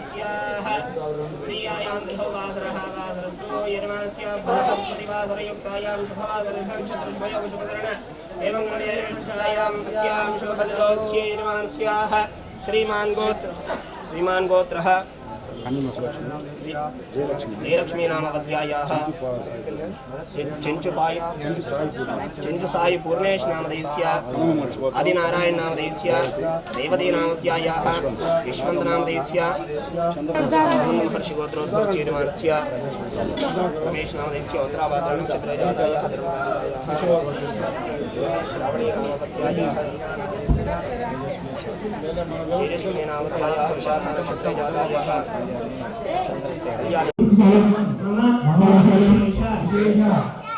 यजमानस्याः प्रियायां गृहवासरः वासरस्तु यजमानस्य बृहस्पतिवासरयुक्तायां शुभवासरभं चतुर्भयोगशुभकरण एवं गणेशायां अस्यां शुभफलदोऽस्य यजमानस्याः श्रीमान् गोत्रः जयलक्ष्मी नामपत्यायाः चिंचु साई पूर्णेश नामधेयस्य आदिनारायण नामधेयस्य देवती नामपत्यायाः यशवंत नामधेयस्य महर्षि गोत्रोद्भवस्य यजमानस्य रमेश नामधेयस्य उत्तराभाद्र नक्षत्रजातायाः श्रावणी नामपत्यायाः जयलक्ष्मी नामपत्यायाः विशाखा नक्षत्रजातायाः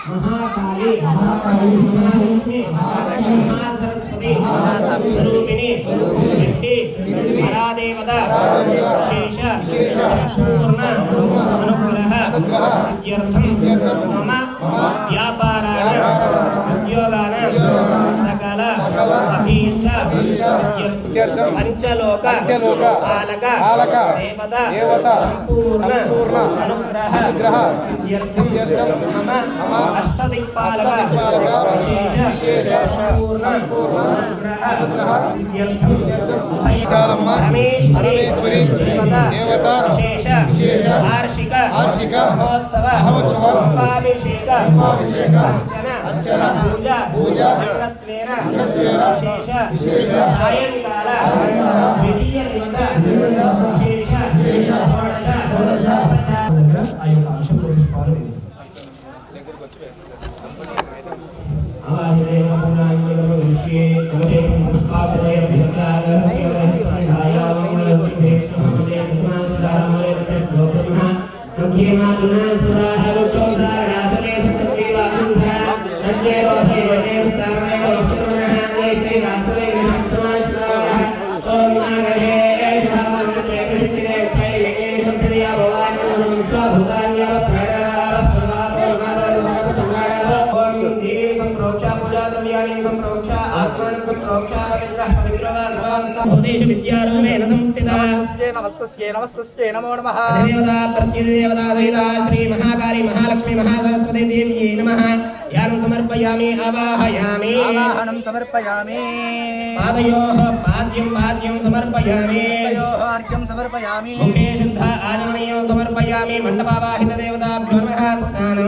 महाकाली महालक्ष्मी महासरस्वती स्वरूपिणी चंडी परादेवता विशेष संपूर्ण अनुग्रह सिद्ध्यर्थं मम व्यापाराण उद्योगानां सकल अभीष्ट सिद्ध्यर्थं पंचलोक पालक देवता संपूर्ण अनुग्रह सिद्ध्यर्थं मम अष्टदिक्पालक विशेष संपूर्ण अनुग्रह सिद्ध्यर्थं परमेश्वरी देवता विशेष वार्षिक महोत्सव कुंभाभिषेक अर्चना पूजा जगत्वेन विशेष सायंकाल द्वितीय दिवस विशेष नमस्तस्यै नमो नमः देवता प्रत्यदेवता सहिता श्री महाकाली महालक्ष्मी महासरस्वती देव्यै नमः यानं समर्पयामि आवाहयामि आवाहनं समर्पयामि पादयोः पाद्यं समर्पयामि अर्घ्यं समर्पयामि मुखे शुद्ध आचमनीयं समर्पयामि मण्डपावाहित देवताभ्यो नमः स्नानो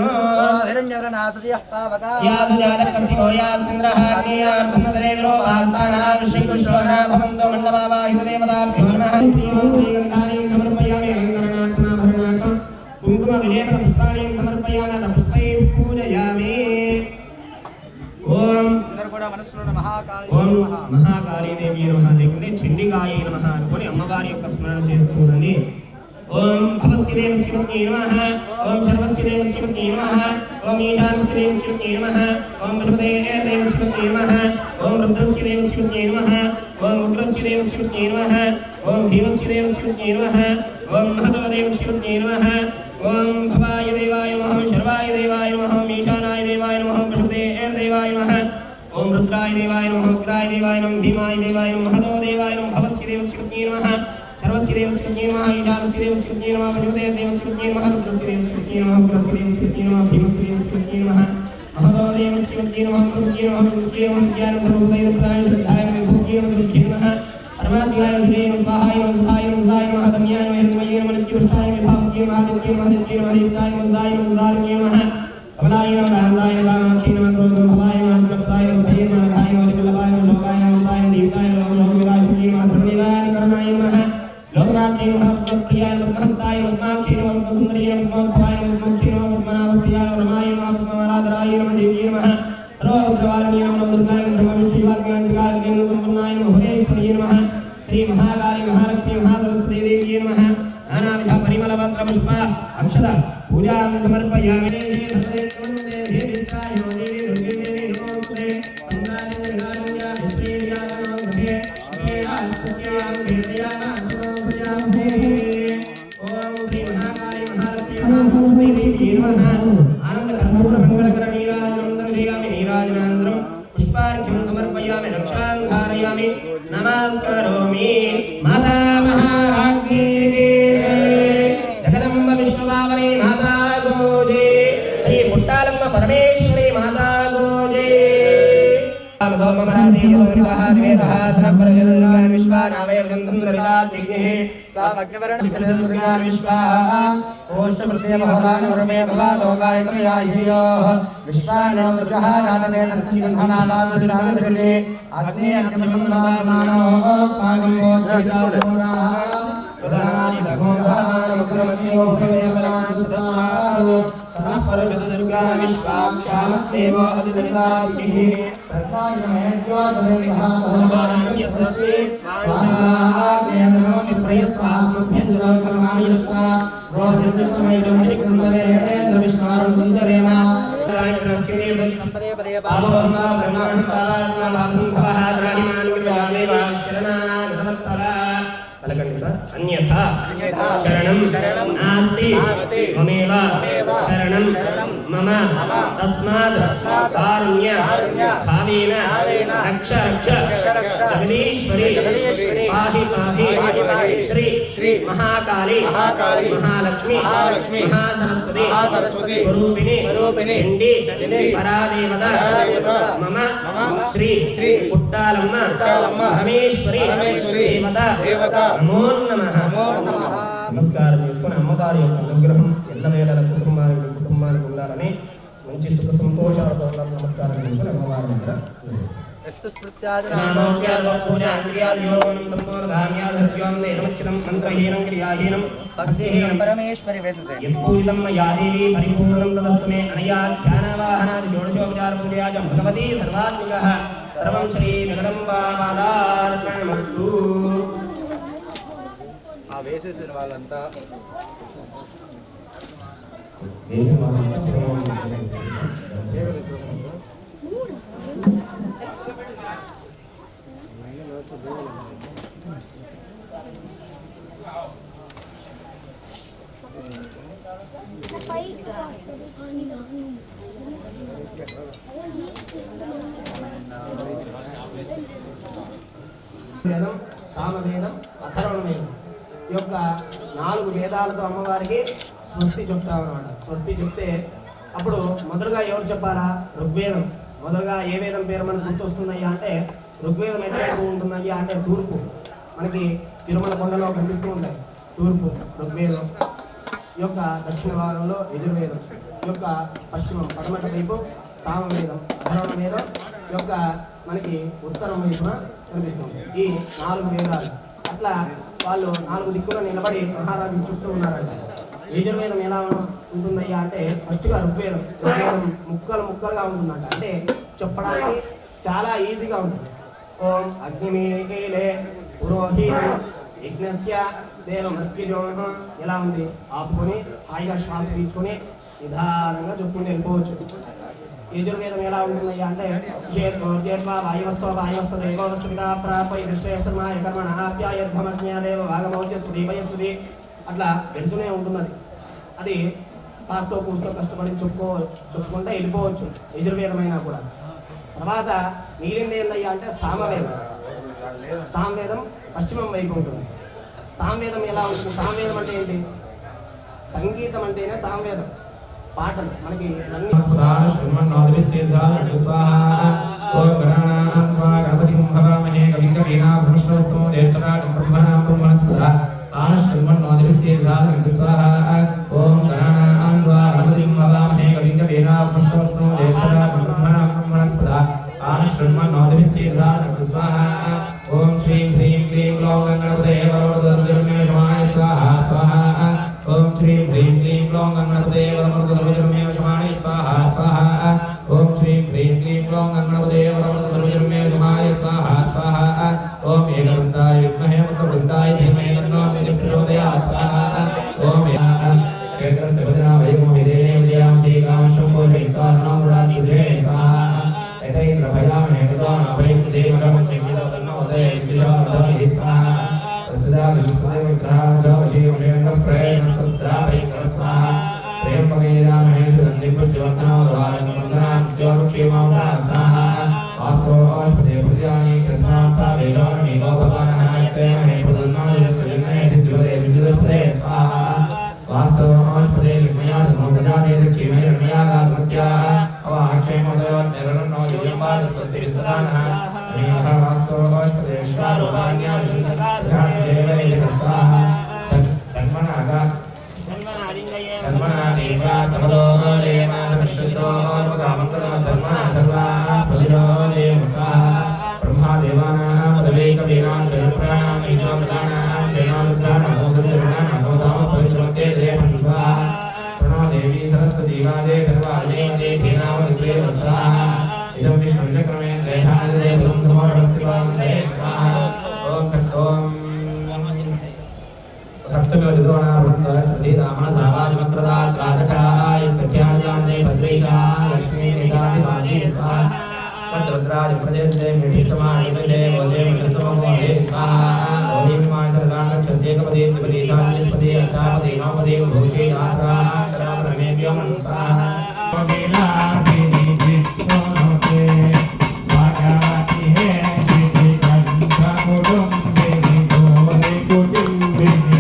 हिरण्यवर्णासदयः पावका या सुजातकस्य गोयास्मिन्द्रः अग्नेयार्भन्नदरेन्द्रो वास्तानः ऋषिकुशोना भवन्तो मण्डपावाहित देवताभ्यो नमः श्रीगन्धानीं समर्पयामि अलङ्करणार्थमाभरणार्थं कुङ्कुमविलेपनपुष्पाणीं समर्पयामि अथ पुष्पैः पूजयामि ओम महाकाली देवी नमः लेकुंटे चंडिकायै नमः అనుకొని అమ్మవారి యొక్క స్మరణ చేస్తూ ఉండండి ఓం భవస్య దేవస్య పత్న్యై నమః ఓం సర్వస్య దేవస్య పత్న్యై నమః ఓం ఈశానస్య దేవస్య పత్న్యై నమః ఓం పశుపతే దేవస్య పత్న్యై నమః ఓం రుద్రస్య దేవస్య పత్న్యై నమః ఓం ఉగ్రస్య దేవస్య పత్న్యై నమః ఓం భీమస్య దేవస్య పత్న్యై నమః ఓం మహదో దేవస్య పత్న్యై నమః ఓం భవాయ దేవాయ నమః శర్వాయ దేవాయ నమః ఈశానాయ దేవాయ నమః పశుపతే దేవాయ నమః ओम रुद्राय देवाय नमः उग्राय देवाय नमः भीमाय देवाय नमः महदो देवाय नमः भवस्य देवस्य पत्न्यै नमः सर्वस्य देवस्य पत्न्यै नमः ईशानस्य देवस्य पत्न्यै नमः पशुपते देवस्य पत्न्यै नमः रुद्रस्य देवस्य पत्न्यै नमः उग्रस्य देवस्य पत्न्यै नमः भीमस्य देवस्य पत्न्यै नमः महदो देवस्य पत्न्यै नमः पत्न्यै नमः पत्न्यै नमः ज्ञान सर्वोदय प्रदाय श्रद्धाय नमः भूज्यै नमः दुर्गे नमः परमात्माय श्री नमः स्वाहाय नमः सुधाय नमः सुधाय नमः दम्याय नमः हिरण्मये नमः नित्युष्टाय नमः भावज्यै नमः दिव्यै नमः दिव्यै नमः दीप्ताय नमः उदाय नमः उदारण्ये नमः कमलाय नमः आनन्दाय नमः कामाक्षी नमः क्रोधो भवाय नमः प्रपदाय नमः भये नमः घाय नमः विकलवाय नमः शोकाय नमः उदाय नमः दीप्ताय नमः लोकविलासिन्ये नमः धर्मनिलयाय करणाय नमः लोकनाथ्ये नमः पद्मप्रियाय नमः पद्महस्ताय नमः पद्माक्षी नमः पद्मसुन्दर्ये नमः पद्मभवाय नमः पद्ममुख्ये नमः पद्मनाभप्रियाय नमः रमाय नमः पद्ममालाधराय नमः देव्ये नमः सर्वभद्रवारिण्ये नमः दुर्गाय नमः ब्रह्मविष्णुवाग्यान्तिकाय नमः सम्पन्नाय नमः भुवनेश्वर्ये नमः श्री महाकाली महालक्ष्मी महासरस्वती देव्ये नमः नानाविध परिमलपत्र पुष्प अक्षत पूजां समर्पयामि आनंद कर्पूर मंगलकर नीराजनं दर्शयामि नीराजनानन्तरं पुष्पार्घ्यं समर्पयामि रक्षां धारयामि नमस्करोमि माता महाराज्ञी सोमरादेयतोरिवः द्वेदः सनप्रजनगान् विश्वानावयवजन्धन्दरिताद्विग्निः तामग्निवरणिर्गान् विश्वाः ओष्टप्रत्ययमहोदानवरमे भवादोगायतमयाहियोः विश्वानोदुर्गः नादवेदनस्यगन्धनादादिरागदृले अग्ने अग्निमन्दामानोः स्वागम्बोधरितादोराः प्रधानादिदघोरानमुग्रमत्योभयवरान् परशुदुर्गा विश्वाक्षामत्देवो अधिदरिताद्विः सर्वायमेज्योतिर्महाभवानन्यस्ते स्वाहाग्नेन्द्रोमि प्रयस्वास्मभ्यन्तरोकमायुष्व रोहितस्मैरं निकुन्दरेन्द्र विष्णारं सुन्दरेण संपदे पदे पावोन्दा ब्रह्माणं पादात्मालासंभवः द्राहिमान् विद्यादेव शरणागतवत्सला अन्यथा शरणं नास्ति ममेव शरणं मम तस्मात् कारुण्य भावेन रक्ष जगदीश्वरी पाहि श्री महाकाली महालक्ष्मी महासरस्वती स्वरूपिणी चण्डी परादेवता मम श्री पुट्टालम्म परमेश्वरी देवता नमो नमः నమస్కారం చేసుకుని అమ్మవారి యొక్క అనుగ్రహం ఎల్లవేళల కుటుంబానికి ఉండాలని మంచి సుఖ సంతోషాలతో నమస్కారం చేసుకుని అమ్మవారి దగ్గర परमेश्वरी वैसे परिपूर्णं तदस्तमे अनया ध्यानवाहनादि षोडशोपचार पूजया च भगवती सर्वात्मिकः सर्वं श्री जगदम्बामादार्पणमस्तु వేసేసిన వాళ్ళంతా వేదం సామవేదం అథర్వణవేదం ఈ యొక్క 4 వేదాలతో అమ్మవారికి స్వస్తి చెప్తామన్నమాట. స్వస్తి చెప్తే అప్పుడు మొదలుగా ఎవరు చెప్పాలా? ఋగ్వేదం. మొదలుగా ఏ వేదం పేరు మనకు గుర్తొస్తుందయ్యా అంటే ఋగ్వేదం ఎక్కడైపు ఉంటుందయ్యా అంటే తూర్పు. మనకి తిరుమల కొండలో కనిపిస్తూ ఉంటాయి తూర్పు ఋగ్వేదం. ఈ యొక్క దక్షిణ భాగంలో యజుర్వేదం. ఈ యొక్క పశ్చిమం పడమట వైపు సామవేదం అధర్వణ వేదం. ఈ యొక్క మనకి ఉత్తరం వైపున కనిపిస్తుంది. ఈ 4 వేదాలు. అట్లా వాళ్ళు 4 దిక్కులో నిలబడి మహారాజు చుట్టూ ఉన్నారంట. యజుర్వేదం ఎలా ఉంటుందయ్యా అంటే ఫస్ట్గా ఋగ్వేదం ముక్కలుగా ఉంటుందంట. అంటే చెప్పడానికి చాలా ఈజీగా ఉంటుంది. ఓం అగ్నిమీలే పురోహితం యజ్ఞస్య దేవమర్త్యుజోః ఎలా ఉంది ఆపుకొని హాయిగా శ్వాస పీల్చుకొని నిదానంగా చెప్పుకుంటూ వెళ్ళిపోవచ్చు. యజుర్వేదం ఎలా ఉంటుందయ్యా అంటే వాగమౌజ్యసుదీపయసుది అట్లా వెళ్తూనే ఉంటుంది. అది కాస్తో కూస్తో కష్టపడి చెప్పుకుంటే వెళ్ళిపోవచ్చు యజుర్వేదమైనా కూడా. తర్వాత మిగిలింది ఏందయ్యా అంటే సామవేదం. సామవేదం పశ్చిమం వైపు ఉంటుంది. సామవేదం ఎలా ఉంటుంది? సామవేదం అంటే ఏంటి? సంగీతం అంటేనే సామవేదం. పాటలు మనకి ఓం శ్రీం హ్రీం క్లీం గ్లౌం గణపతే వరవరదర్జన్మే శమాయ స్వాహా స్వాహా. ఓం శ్రీం హ్రీం క్లీం గ్లౌం గణపతే వరవరదర్జన్మే శమాయ స్వాహా స్వాహా. ఓం శ్రీం హ్రీం క్లీం గ్లౌం గణపతే వరవరదర్జన్మే శమాయ స్వాహా స్వాహా. ఓం ఏకవృత్తాయ విద్మహే వక్రవృత్తాయ ధీమహి తన్నో ప్రచోదయాత్ స్వాహా. ఓం క్షేత్రస్య భజనా వైభవం విదేనే విద్యాం శ్రీకామశంభో జైతానో మురాదిదే స్వాహా. ఏతైంద్ర భయామే కృతాన భయం దేవగమ చంకితో తన్నో ఉదయ విద్యావధాని స్వాహా. సదా విష్ణుదేవ విగ్రహాదో జీవనేంద్ర ప్రేమ సస్త్రాపైకర స్వాహా. ప్రేమ పగేదామే సందిపుష్టివర్ధనో ద్వారంగమందనాం జ్యోక్షేమం స్వాహా. ఆస్తో ఆస్పదే పుర్యాని కృష్ణాం సా వేదాని భగవానః యతేమహే ప్రదన్నాయ సజనే సిద్ధివదే విద్యుదస్పదే స్వాహా. వాస్తవ ఆస్పదే విజ్ఞాన సమసదానే సఖీమే రమ్యాగాత్మత్యా అవాక్షేమోదయ నిరరణో योगपाद स्वस्ति विसदानः ह्रीमहावास्तो अष्टदेश्वारोपान्या विशुद्धकादेवैकस्वाहा तन्मनागा तन्मना देवा समदो देवानश्चितो मुदामन्त्रो तन्मना सर्वा पुलिरो देव स्वाहा ब्रह्मादेवानां पदवैकवीनां देवप्राणां ईश्वरप्राणां श्रेणानुत्राणां मोदुर्णानां मोदाम पवित्रमते देवं स्वाहा प्रणो देवी सरस्वती वादे सर्वादे धेनावृत्रे स्वाहा इदं विष्णुचक्रमे दैहादे बुद्धं समर्पस्तिवां दे स्वाहा ॐ सत्तों सप्तम्योदितोनावृत्तरामणसावादिमक्रदात्रासकाय सख्याजान्ते भद्रेशा लक्ष्मीनिदादिवादी स्वाहा पञ्चभद्राज प्रदेशे मिष्टमाणि विजय वोजे मशतमोदे स्वाहा ओहिमाय सर्वाणक्षत्येकपदे त्रिपदे शान्तिपदे अष्टापदे नवपदे भूषे आसरा करामरमेभ्यो स्वाहा विलासिनी विष्णुते वागाति हे विधिकंसा कुटुम्बिनी गोरे कुटुम्बिनी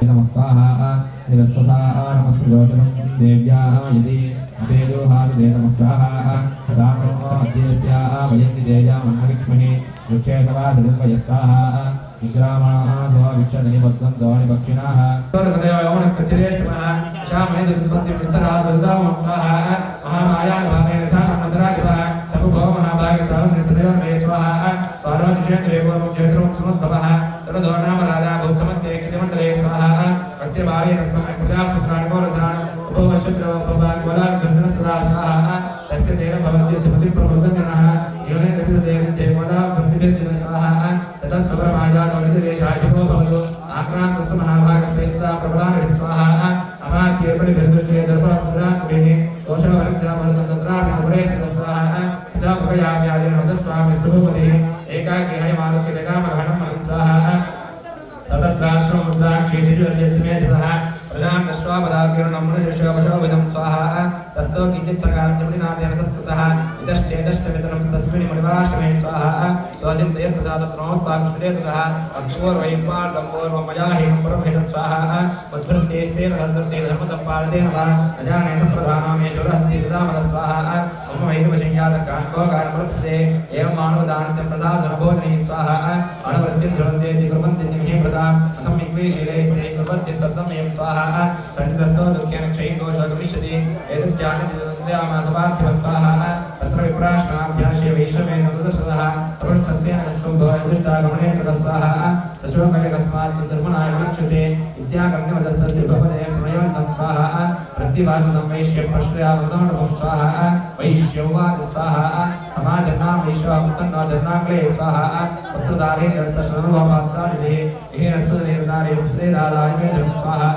नमस्ताहा निरस्वसाहा नमस्कृतोचनं देव्याः यदि अपेदोहादे नमस्ताहा रामो अद्येत्याः वयन्ति देयामन्नविक्ष्महि वृक्षेतवादुर्वयस्ताहा विश्रामाः स्वविश्वनिबद्धं दौनिपक्षिणाः तोरकदेवयोनकचिरेष्टमः श्यामहेन्द्रपति विस्तरा दुर्गामस्वाहा महामायाभावेन मन्द्रादिवः सर्वभौमहाभागसारमृतदेवमे स्वाहा सार्वजनेन्द्रेवं क्षेत्रं सुमद्भवः सर्वधोनामराजा भूतमस्ते क्षितिमण्डले स्वाहा अस्य भावेन समय प्रजापुत्राणि पौरसान् उपवशत्रवभागवलादर्शनस्तदा स्वाहा तस्य तेन भवन्ति धृतिप्रबोधनः योने दविदेवं जयमोदा कंसिभिर्जन स्वाहा ततः स्वरमायानोनिदेशाधिपो भवतु आक्रान्तस्य महाभागस्तेस्ता प्रबलानि स्वाहा अमात्येपरिभिर्दृष्टे दर्भसुरात्मेः दोषवरक्षामलतन्त्राणि समरेस्ते स्वाहा तथा उपयाम्यादेन वदस्वामि सुभुपतिः एकाकी हयमारुक्यजगामघनं स्वाहा सतत्राश्रममुद्राक्षेतिर्यस्मे प्रजां दश्वापदाकिरणं मनुष्यवशोभिदं स्वाहा तस्तो किञ्चित् प्रकारं जपतिनादेन सत्कृतः इतश्चेदश्चवितरं तस्मिन् मणिवाष्टमे स्वाहा स्वचिन्तयत् तथा तत्रोत्पाक्षुरेतुकः अक्षोर्वैपाल्लम्बोर्वमयाहिं परमहितं स्वाहा मद्भृत्तेस्तेन धर्तृते धर्मतः पालतेन वा अजाने सम्प्रधानामेश्वरहस्ते सुदामः स्वाहा मम वैर्वशय्यादकान्भोगान्मृत्सते एवं मानवदानत्यं प्रसादनभोजने स्वाहा अणवृत्तिं झुरन्ते कुर्वन्ति निमिहे प्रदाम् असम्यक्वेशीलेस्ते कुर्वन्ति सप्तमेव स्वाहा संततो दुःखेन क्षयी दोषो गमिष्यति एतच्चानित्यमासपार्थिव स्वाहा तत्र विप्राश्नाभ्यास्य वैश्वमेन तदसदः परुष्ठस्तेन स्तुभो दुष्टागमनेन स्वाहा सशोकयकस्मात् धर्मनाय विक्षते इत्याकर्ण्यवदस्तस्य भवते प्रणयवन्तं स्वाहा प्रतिवाचनं वैश्यं प्रश्रयावृतं स्वाहा वैश्यवाद स्वाहा समाजनां वैश्वावृतं जन्नाग्ले स्वाहा पुत्रदारेण यस्तश्रवभावात्तादिः येन सुदनेर्दारे पुत्रे राधाय मेधं स्वाहा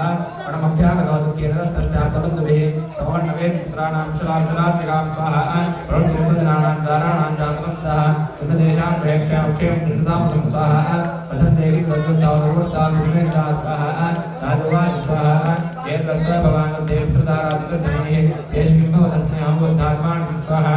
अणमभ्यागतोदुःखेनस्तष्टात्तबन्धुभिः समवर्णवेदपुत्राणां शलार्जलात्मिकां स्वाहा प्रवृत्तिसुदनानां दाराणां जातकं स्वाहा सुन्ददेशां प्रेक्षां क्षेमं दृढसामतं स्वाहा पठन्देवी तद्वत्तावृत्तां विमेन्द्रा स्वाहा साधुवाच स्वाहा ये तत्र भवान् देवप्रदारादिकृतमेः देशकिम्भवदस्मयं बुद्धात्मानं स्वाहा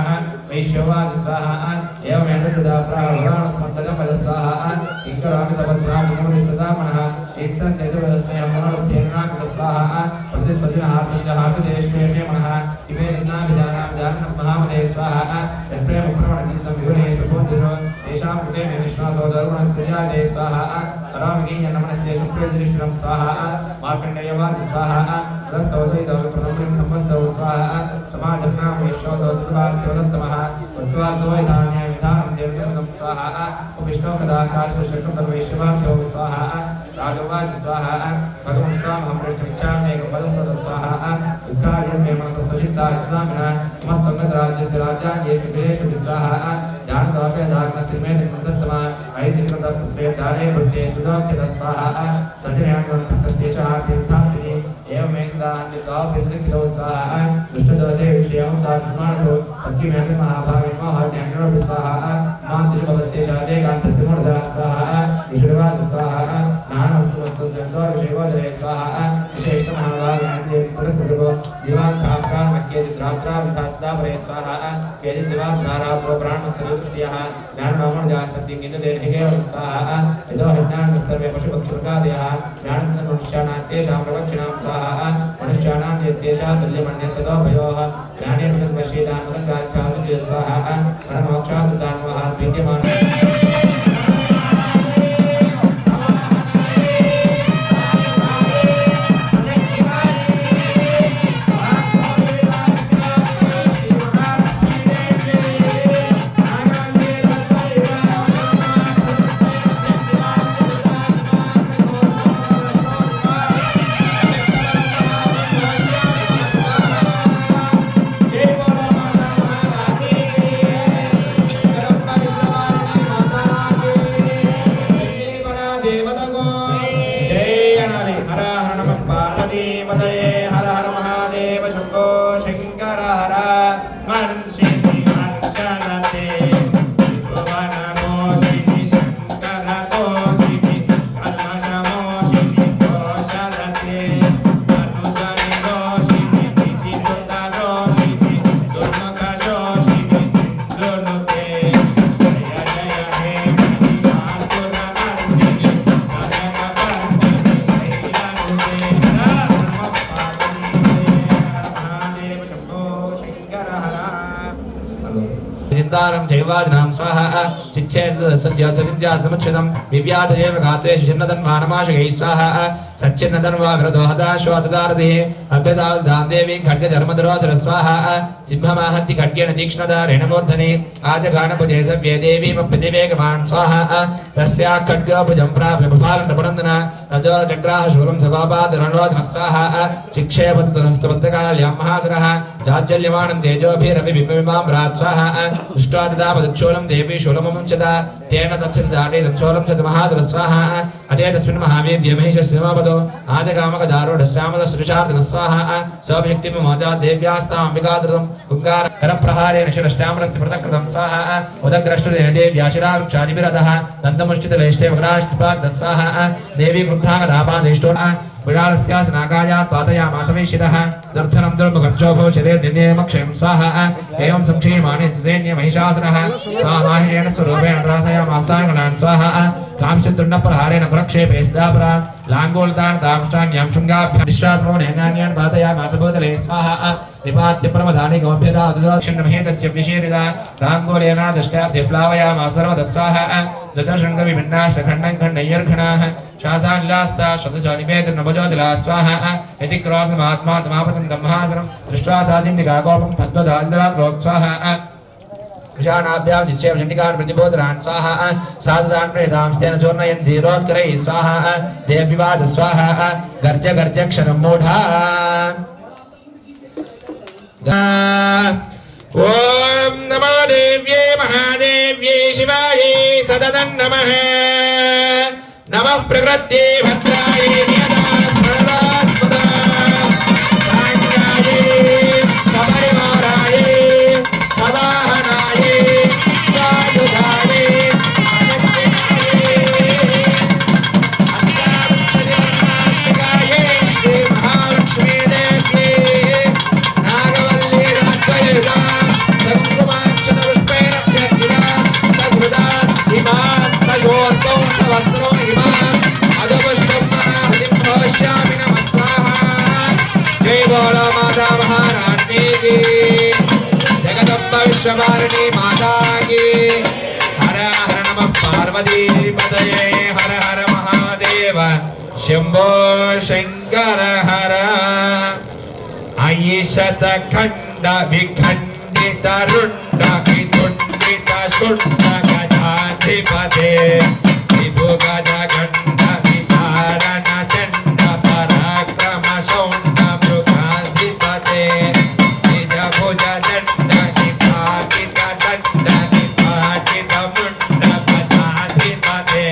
वैश्यवाद स्वाहा एवमेतद्दा प्राणस्मत्तजं वद स्वाहा किङ्करामि सभद्रां मुनिस्तदामनः ईश्वर तेजोस्मे मनोरुद्येना स्वाहा प्रतिस्वजनहार्देशमे नमः इमे विजानां महामने स्वाहा प्रेम प्रवणितं विवरे प्रबोधिनो तेषां कृते मे विश्वासो दरुणस्त्रियादे स्वाहा रामगीय नमस्ते शुक्लदृष्टिं स्वाहा मार्कण्डेयवाद स्वाहा रस्तौदयितो प्रथमं संबद्धौ स्वाहा समाजन्नां विश्वासो दुर्वार्चोदत्तमः वस्वादोयधान्य विधानं देवसंगं स्वाहा विष्णुकदाकाशशक्रमवैश्वाचो स्वाहा राजवाद स्वाहा भगवन् स्वामहं पृष्ठमिच्छामेकपदसद स्वाहा उद्घार्यं मे मनसो सजिता इस्लामिना मत्तंगराज्यस्य राज्यान्ये सुरेषु स्वाहा जानतापे धारणस्य मे सत्तमा ऐतिकृतपुत्रे दारे भुक्ते सुदोक्षित स्वाहा सजनयान्वन्तस्तेषः तीर्थान्तिनि एवमेकदान्यगावृद्धिकिलो स्वाहा दुष्टदोषे विषयं दात्मासो अक्किमेकि महाभागे महाज्ञानो स्वाहा मातृभवत्येषादेकान्तस्य मूर्धा स्वाहा विष्णुवाद स्वाहा नानस्तुमस्तु संदोर विषयोदये स्वाहा विशेषमहाभागे पुरकुटुबो दिवाकाकान् मक्केदिद्रात्रा विकासदापरे स्वाहा केदिद्वात्सारा प्रोप्राणस्तुदृष्ट्यः ज्ञानमामणजा सत्यकिन्ददेहिगे स्वाहा यतो हिज्ञानं सर्वे पशुपक्षुर्गादयः ज्ञानं मनुष्याणां प्रवक्षिणां स्वाहा मनुष्याणां तेषां तुल्यमन्यततो भयोः ज्ञानेन सर्वशीलान्मदगाच्छादुर्य स्वाहा परमोक्षादुदान्वः विद्यमानः जैवाजनां स्वाहा चिच्छेद सद्योतविद्यासमुच्छिदं विव्याधरेव गात्रेषु छिन्नतन्वानमाशगैः स्वाहा सच्चिन्नतन्वाग्रदोहदाश्वातदारदिः अभ्यदादां देवीं खड्गधर्मधरोसर स्वाहा सिंहमाहत्ति खड्गेन तीक्ष्णदारेण मूर्धनि आजघानभुजे सव्ये देवीमप्यतिवेगमान् स्वाहा तस्याः खड्गभुजं प्राप्य बभालनपुरन्दन ततो चक्राः शूलं सभापादरणोदन स्वाहा शिक्षेपतु ततस्तुबद्धकाल्यां महासुरः जाज्वल्यमानं तेजोभिरविबिम्बमिमां व्रात् स्वाहा दृष्ट्वा ददापदक्षोलं देवी शूलमुञ्चता तेन तत्सदानेदं शूलं सत् महादुर स्वाहा अते तस्मिन् महावीर्ये महिषस्यमापदो आजकामकदारुढश्रामदश्रीशार्दन स्वाहा स्वभक्तिमोचा देव्यास्ताम्बिकादृतं हुङ्कारकरप्रहारेण शिरश्चामरस्य पृथक्कृतं स्वाहा उदग्रष्टुरे देव्याशिरावृक्षादिभिरतः दन्तमुष्टितवेष्टे वक्राष्टिपाद स्वाहा देवी वृद्धाङ्गदापादेष्टो विरालस्यासनागायात् पातयामासमेशितः दर्शनं दुर्मुखर्चोभवशते दिनेमक्षयं स्वाहा एवं संक्षेमाणे सैन्य महिषासुरः स्वामाहिरेण स्वरूपेण त्रासयामास्ताङ्गणान् स्वाहा कांश्चित्तुण्डप्रहारेण प्रक्षेपे स्दापरा लाङ्गोलतान् तांष्टान्यां शृङ्गाभ्यां विश्वासमोनेनान्यान् पातयामासभूतले स्वाहा निपात्य परमधानि गोभ्यदाक्षिण्णमहेतस्य विशीरिता लाङ्गोलेन दष्टाब्धिप्लावयामास सर्वतः स्वाहा दशशृङ्गविभिन्नाष्टखण्डं खण्डयर्घणाः शासानिलास्ता शतशनिवेदनभजोदिला स्वाहा यदि क्रोधमात्मा तमापतं ब्रह्मासनं दृष्ट्वा साचिन्निकाकोपं तत्त्वदाल्दवाक्रोक् स्वाहा विषाणाभ्यां निश्चयं चण्डिकान् प्रतिबोधरान् स्वाहा साधुदान् प्रेतांस्तेन चूर्णयन् धीरोत्करैः स्वाहा देव्यवाद स्वाहा गर्ज गर्ज क्षरं मूढा ॐ नमो देव्ये महादेव्ये शिवायै सदनं नमः नमः प्रकृत्ये भद्रायै नियतास्पदा साङ्गायै सबरिमारायै सवाहनायै सायुधायै अष्टावक्षदिवर्णात्मिकायै श्री महालक्ष्मी देव्यै नागवल्ली राजवयुधा सङ्कुमाक्षतपुष्पेण व्यर्थिता सघृता इमां सशोर्तौ सवस्त्रो इमां अधपुष्पं पार्वतीपतये हर हर महादेव शंभो शंकर हर आयिषत खंड विखंडित रुंड वितुंडित शुंड गजाधिपते विभु गज खंड विधारण चंड पराक्रम शौंड मृगाधिपते निज भुज दंड निपातित दंड निपातित मुंड गजाधिपते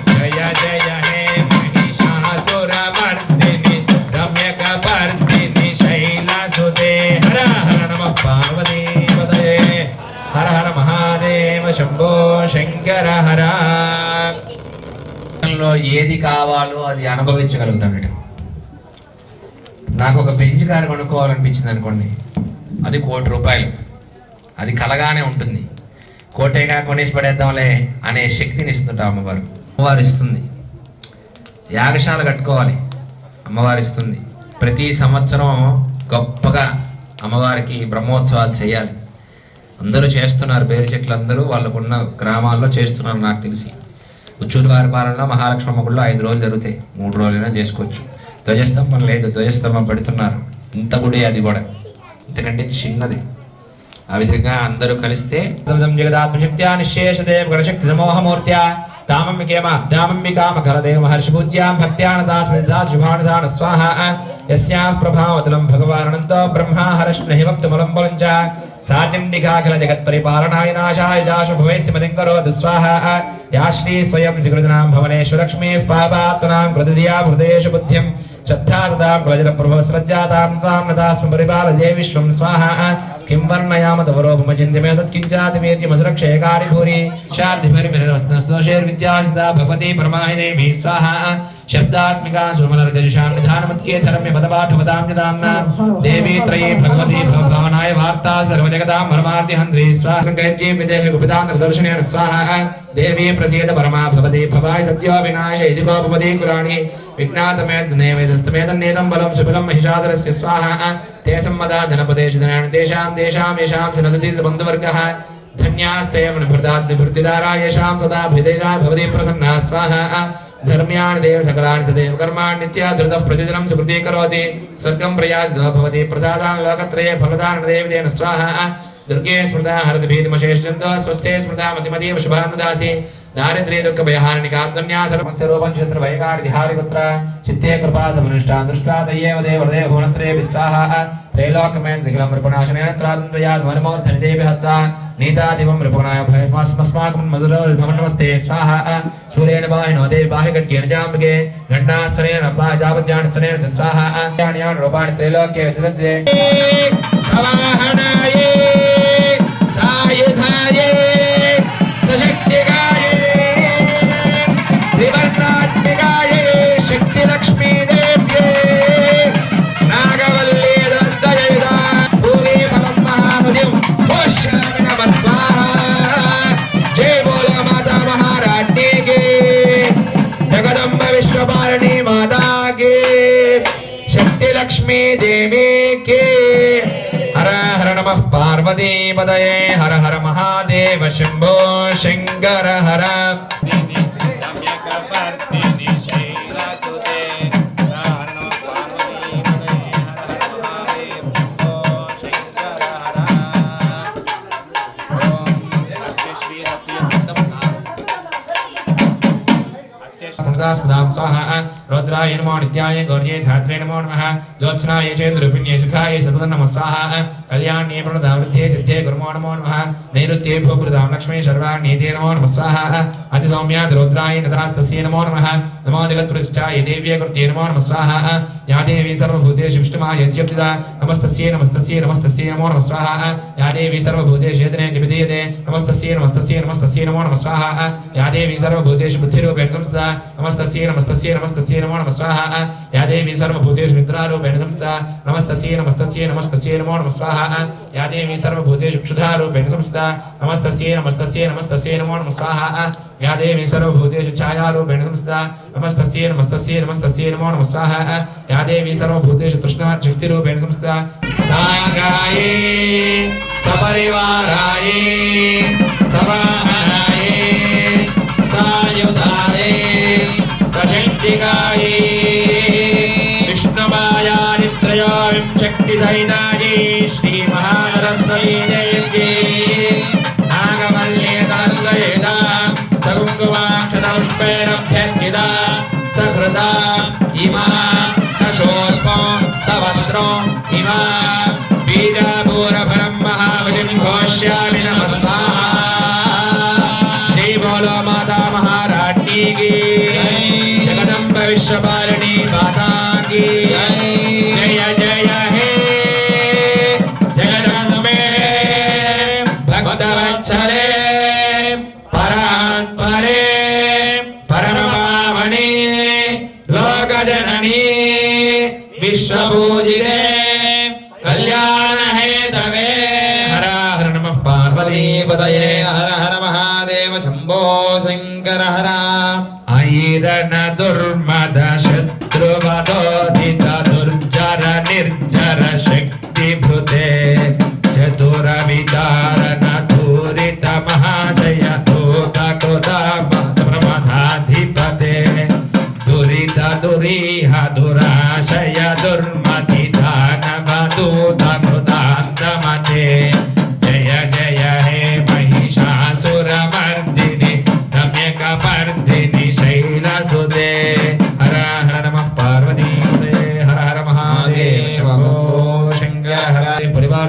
जय जय हे महिषासुरमर्दिनि रम्यकपर्दिनि शैलसुते हर हर नमः पार्वतीपतये हर हर महादेव शंभो शंकर हर ఏది కావాలో అది అనుభవించగలుగుతాడట. నాకు ఒక బెంచ్ కారు కొనుక్కోవాలనిపించింది అనుకోండి, అది ₹1,00,00,000, అది కలగానే ఉంటుంది. కోటేగా కొనేసి పడేద్దాంలే అనే శక్తిని ఇస్తుంట అమ్మవారు. అమ్మవారు ఇస్తుంది. యాగశాల కట్టుకోవాలి, అమ్మవారు ఇస్తుంది. ప్రతి సంవత్సరం గొప్పగా అమ్మవారికి బ్రహ్మోత్సవాలు చేయాలి. అందరూ చేస్తున్నారు, పేరు చెట్లు అందరూ వాళ్ళకున్న గ్రామాల్లో చేస్తున్నారు. నాకు తెలిసి ఉచ్చూరు వారి పాలనలో మహాలక్ష్మమ్మ గుడిలో 5 రోజులు జరుగుతాయి, 3 రోజులైనా చేసుకోవచ్చు. ధ్వజస్తంభం లేదు, ధ్వజస్తంభం పెడుతున్నారు. ఇంత గుడి అది కూడా ఇంతకంటే చిన్నది. ఆ విధంగా అందరూ కలిస్తే జగదాత్మశక్త్యా నిశేషదేవ గణశక్తి సమోహమూర్త్యా దామమ్మికామ కరదేవ మహర్షి పూజ్యాం భక్త్యానదాస్మిదా శుభానుదాన స్వాహ యస్యాః ప్రభావతులం భగవానంతో బ్రహ్మా హరష్ణి భక్తములం బలంచ సాచండికాఖిల జగత్పరిపాలనాయ నాశాయ దాశ భవేస్య మదింకరోతు స్వాహా యా శ్రీ స్వయం శ్రీకృతనాం భవనేశ్వర లక్ష్మీః పాపాత్మనాం కృతదియా హృదయేషు బుద్ధిం శ్రద్ధాదాం ప్రవజన ప్రభో స్రజ్జాతాం తాం నదాస్మ పరిపాలయే విశ్వం స్వాహా किं वर्णयाम तवरोपमचिन्त्यमे तत्किञ्चाति वीर्यमसुरक्षयकारि भूरि शार्दिभरिमिरस्नस्तोषैर्विद्यासिता भगवती परमाहिने मे स्वाहा शब्दात्मिका सुमनरजशां निधानमत्के धर्म्य पदपाठवतां जदाम्ना देवी त्रयी भगवती भवनाय वार्ता सर्वजगतां परमार्तिहन्त्री स्वाहा गज्जे विदेह गुपितान्द्रदर्शनेन स्वाहा देवी प्रसीद परमा भवती भवाय सत्यो विनाश इति गोपवती कुराणि विज्ञातमेतन्नेदं बलं सुबलं महिषादरस्य स्वाहा ते सम्मदा धनपदेशधनानि तेषां तेषां येषां सनदतीर्बन्धुवर्गः धन्यास्ते मनभृताद्निभृतिदारा येषां सदा भिदैरा भवति प्रसन्ना स्वाहा धर्म्याणि देव सकलानि तदेव कर्माणि नित्याधृतः प्रतिदिनं सुकृती करोति स्वर्गं प्रयाति भवति प्रसादां लोकत्रये फलदानदेवतेन स्वाहा दुर्गे स्मृता हरति भीतिमशेषजन्तो स्वस्थे स्मृता मतिमतीव शुभानुदासी दारिद्र्ये दुःख भयहारिणिकात्मन्या सर्वस्य रूपं क्षेत्र भयकारिहारिपुत्र चित्ते कृपा समनुष्ठा दृष्ट्वा तय्येव देवदेव भुवनत्रये विस्वाहा त्रैलोक्यमेन निखिलं नृपणाशनेन त्रादुन्द्वयात् वनमोर्धनि देवी हत्वा नीतादिवं नृपणाय भयस्मास्माकं मधुरो नमस्ते स्वाहा सूर्येण वाहिनो देवी बाह्यकट्येन जाम्बगे घण्टास्वरेण जापत्याणस्वरेण स्वाहा यानि रूपाणि त्रैलोक्ये विचरन्ते सवाहनाये सायुधाये सशक्तिकाये त्रिवर्णात्मिकाये शक्तिलक्ष्मी देव्ये नागवल्ली दत्तयैदा भूमि फलं महानदीं पोष्यामि नमः स्वाहा जय बोलो माता महारानी की जगदम्ब विश्वपालिनी माता की शक्तिलक्ष्मी देवी की हर हर नमः पार्वतीपतये हर हर महादेव शंभो शंकर हर स्वाहा रुद्राय नमो नित्याय गौर्ये धात्रे नमो नमः ज्योत्स्नाय चेन्द्ररूपिण्ये सुखाय सततं नमः स्वाहा कल्याण्ये प्रणदावृद्धे सिद्धे गुरुमो नमो नमः नैऋत्ये भूप्रदां लक्ष्मी शर्वाण्येते नमो नमः स्वाहा अतिसौम्यात् रुद्राय नदास्तस्यै नमो नमः नमो जगत्पुरुषाय देव्ये कृत्ये नमो नमः स्वाहा या देवी सर्वभूतेषु विष्णुमायज्यप्तिदा नमस्तस्यै नमस्तस्यै नमस्तस्यै नमो नमः स्वाहा या देवी सर्वभूतेषु यतने निवेदयते नमस्तस्यै नमस्तस्यै नमस्तस्यै नमो नमः स्वाहा या देवी सर्वभूतेषु बुद्धिरूपेण संस्थिता नमस्तस्यै नमस्तस्यै नमस्तस्यै नमो नमः स्वाहा या देवी सर्वभूतेषु निद्रारूपेण संस्थिता नमस्तस्यै नमस्तस्यै नमस्तस्यै नमो नमः स्वाहा या देवी सर्वभूतेषु क्षुधारूपेण संस्थिता नमस्तस्यै नमस्तस्यै नमस्तस्यै नमो नमः स्वाहा या देवी सर्वभूतेषु छायारूपेण संस्थिता नमस्तस्यै नमस्तस्यै नमस्तस्यै नमो नमः स्वाहा या देवी सर्वभूतेषु तृष्णाशक्तिरूपेण संस्थिता सागाये सपरिवाराये सवाहनाये आयुधारे सचण्डिकायै विष्णुमाया नित्रयोविंशक्तिसहितायै श्रीमहासरस्वती देव्यै नागमल्लिकार्लयेता सकुङ्कुमाक्षतपुष्पेरभ्यर्चिता सकृता इमा सशोल्पं सवस्त्रं इमा बीजापूरफलं महाबलिं घोष्यामि नमः स्वाहा। जय बोलो माता महारानी की जगदम्ब विश्वपालिनी माता की जय जय हे जगदम्बे भक्तवत्सले परात्परे परमपावने लोकजननी विश्वपूजिते कल्याण हेतवे। हर हर नमः पार्वतीपतये हर हर महादेव शम्भो शङ्कर हर। ऐरन दुर्मद शत्रुवदोदित दुर्जर निर्जर शक्तिभृते चतुर विचारन दूरित महाजय प्रमथाधिपते दुरित दुरीह दुराशय दुर्मति दानवदूत कृतान्तमते जय जय हे महिषासुरमर्दिनि रम्यकपर्दिनि शैलसुते। हर हर नमः पार्वतीपतये हर हर महादेव शम्भो शङ्कर हर। परिवार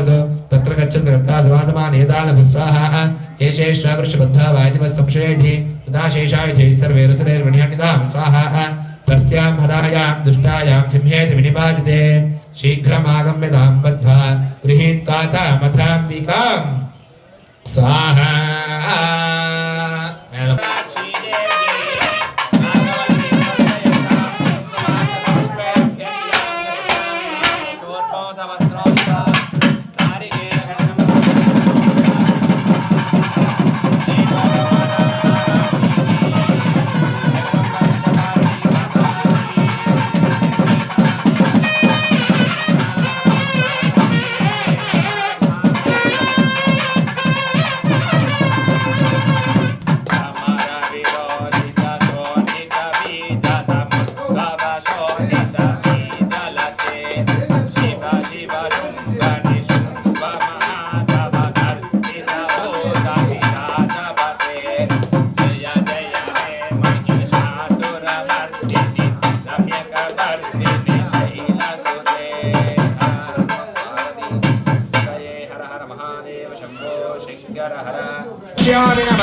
तत्र गच्छन् तत्ताद्वासमान् एतान् स्वाहा केशेष्वाकृष्यबद्धा वायतिवः संशयेधि तदा शेषायुधे सर्वे रसदैर्वण्यनिधां स्वाहा। तस्यां हदायां दुष्टायां सिंहेति विनिपातिते शीघ्रमागम्यतां बद्ध्वा गृहीत्वा तामथाम्बिकां स्वाहा।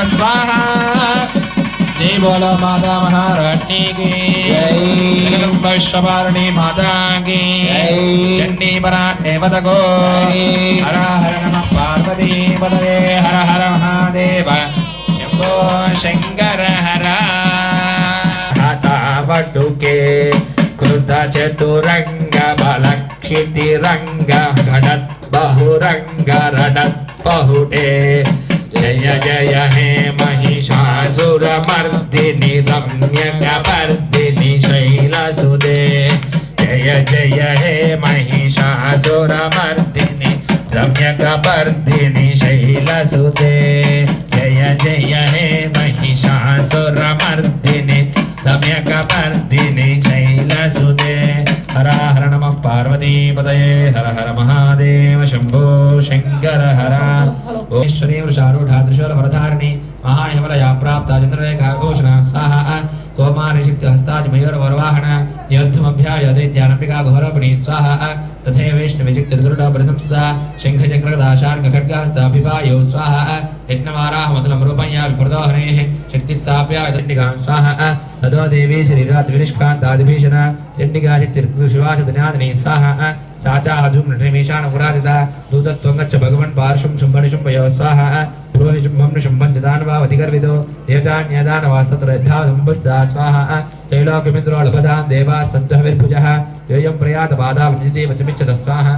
स्वाहा। जय बोलो माता महारानी की जगदम्ब विश्वपालिनी माता की चंडी परा देवता को हर हर नमः पार्वतीपतये हर हर महादेव शम्भो शङ्कर हर। हतावटुके कृत चतुरंग बलक्षितिरंग घटत् बहुरंग रडत् बहुटे जय जय हे महिषासुरमर्दिनि रम्यकपर्दिनि शैलसुते जय जय हे महिषासुरमर्दिनि रम्यकपर्दिनि शैलसुते जय जय हे महिषासुरमर्दिनि रम्यकपर्दिनि शैलसुते। हर हर नमः पार्वतीपतये हर हर महादेव शम्भो शङ्कर हर। ओमेश्वरी वृषारूढा त्रिशूलवरधारिणी महाहिमलया प्राप्ता चन्द्ररेखा घोषणा स्वाहा। कौमारी शक्तिहस्ताज मयूरवरवाहन योद्धुमभ्याय दैत्यानम्बिका घोरपणि स्वाहा। तथैवेष्टविजिक्तगरुडपरिसंस्थिता शङ्खचक्रदाशार्कखड्गहस्ताभिपायो स्वाहा। यज्ञमाराहमतुलं रूपं या विप्रदोहनेः शक्तिस्साप्याय चण्डिकां स्वाहा। ततो देवी शरीराद्विनिष्कान्तादिभीषण चण्डिका शक्तिर्शिवाशतनादिनी स्वाहा। सा चाधूम्नृमीशानपुरादिता दूतत्वङ्गच्च भगवन् पार्श्वं शुम्भनिशुम्भयो स्वाहा। पुरोहिशुम्भं निशुम्भं च दानवावधिगर्वितो देवतान्यदानवास्तत्र यथा सम्भस्ता स्वाहा। त्रैलोक्यमिन्द्रो लभतां देवाः सन्तः विर्भुजः योऽयं प्रयात बाधां निजते वचमिच्छत स्वाहा।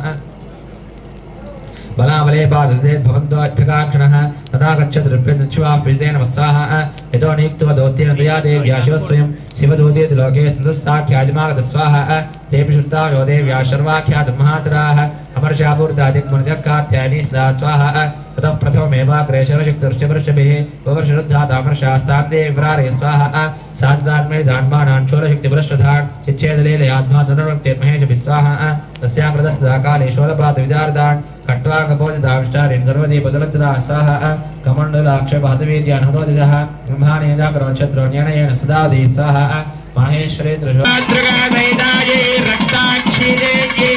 बलावले बाधते भवन्तो अर्थकाक्षणः तदा गच्छत् द्रव्यदच्छुवा प्रीतेन वस्वाहा यतो नियुक्तो दौत्येन दया देव्या शिवस्वयं शिवदूतेति लोके सन्तुस्ताख्यादिमागतस्वाहा तेऽपि शुद्धा यो देव्या सर्वाख्यातमहातराः अमर्षापूर्धादिक्मुनिजक्कात्यायनी सदा स्वाहा ततः प्रथममेवाग्रे शरशक्तिर्षवृषभिः ववर्षरुद्धातामर्षास्तां देव्रारे स्वाहा साधात्मे दान्मानान् शूलशक्तिपुरश्रधान् चिच्छेदलीलयात्मा धनुर्वक्तिर्महेशभिः स्वाहा तस्यां कृतस्तदा काले शूलपातविदार्दान् खट्वाकपोदितांश्चारिन् सर्वदीपदलञ्चदा स्वाहा कमण्डलाक्षपहतवीर्यान् हतोदितः ब्रह्माणेजाकरोच्छत्रोण्यनयेन सदा दी स्वाहा माहेश्वरे त्रिशूलद्रगादैदाये रक्ताक्षिरेये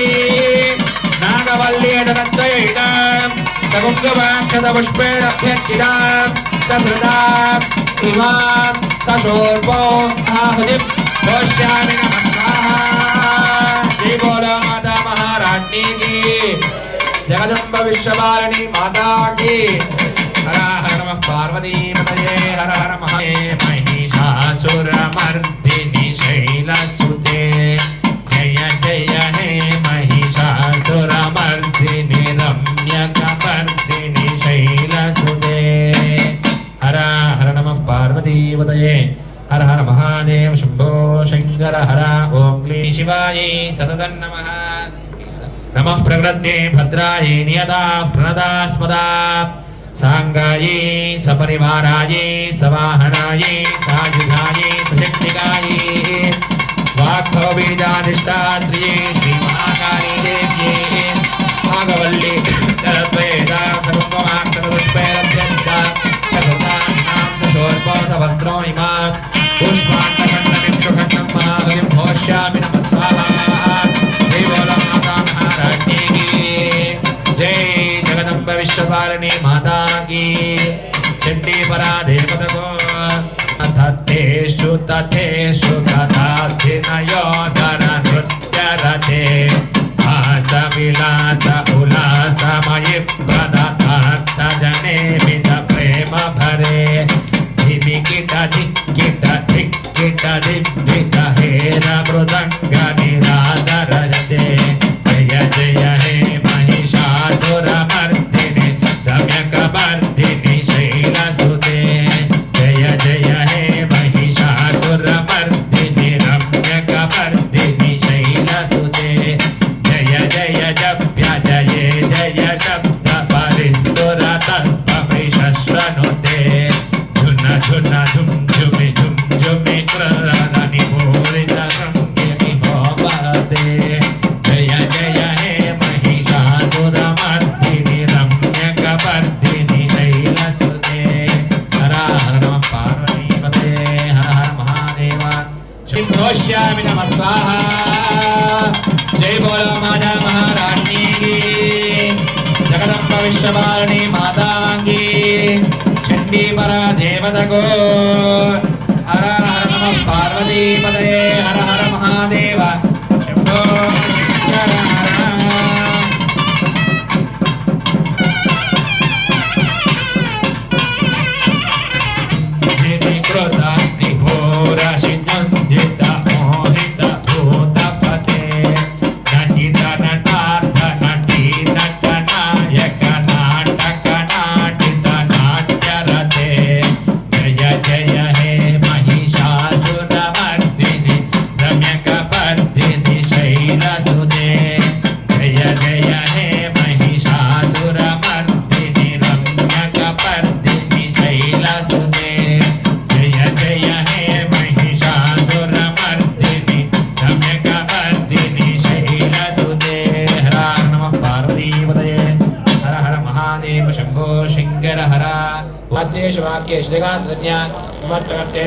नागवल्लीडनन्दयैनां सकुङ्कुमाक्षतपुष्पेण अभ्यर्चितां सभृताम् इमां सशोर्पो आहुतिं घोष्यामि नमः स्वाहा जय बोलो माता महारानी की जगदम्ब विश्वपालिनी माता की हर हर नमः पार्वती पतये हर हर महिषासुरमर्दिनि शैलसुते जय जय हे महिषासुरमर्दिनि रम्यकपर्दिनि शैलसुते हर हर नमः पार्वती पतये हर हर महादेव शंभो शंकर हर ओम क्लीं शिवायै सततं नमः नमः प्रकृते भद्रायै नियताः प्रणदास्पदा सांगायै सपरिवारायै सवाहनायै सायुधायै सशक्तिकायै वाक्भवबीजाधिष्ठात्र्यै श्रीमहाकाली देव्यै नागवल्ली जलद्वयेता सर्वमाक्षरपुष्पैरभ्यन्ता चतुर्णां सशोर्पसवस्त्रो इमा पुष्पाण्डखण्डमिक्षुखण्डं महाबलिं घोष्यामि नमः स्वाहा जय बोलो माता महारानी की जय जगदम्ब विश्वपालिनी माता की चण्डी परा देवतको तथेषु तथेषु तथाधिनयोधर नृत्यरते भासविलास उल्लासमयि प्रदत्तजने विद प्रेम भरे धिमिकिट धिक्किट धिक्किट धिक्किट हेर मृदङ्ग निरादरजते जय जय हे महिषासुरमर्दिनि रम्यकपर्दिनि शैलसुते जय जय हे महिषासुरमर्दिनि रम्यकपर्दिनि शैलसुते जय जय जप्य जय जय शब्द परिस्तुरतत्पवृषश्रनुते झुन झुन झुम झुमि झुम झुमि कृरनि पूरितशृङ्गि भवते जय जय हे महिषासुरमर्दिनि रम्यकपर्दिनि शैलसुते हर हर नमः पार्वतीपते हर हर महादेव श्री घोष्यामि नमः स्वाहा जय बोलो माता महारानी की जगदम्ब विश्वपालिनी माता की चण्डी परा देवता को हर हर नमः पार्वती पतये हर हर महादेव शंभो शंकर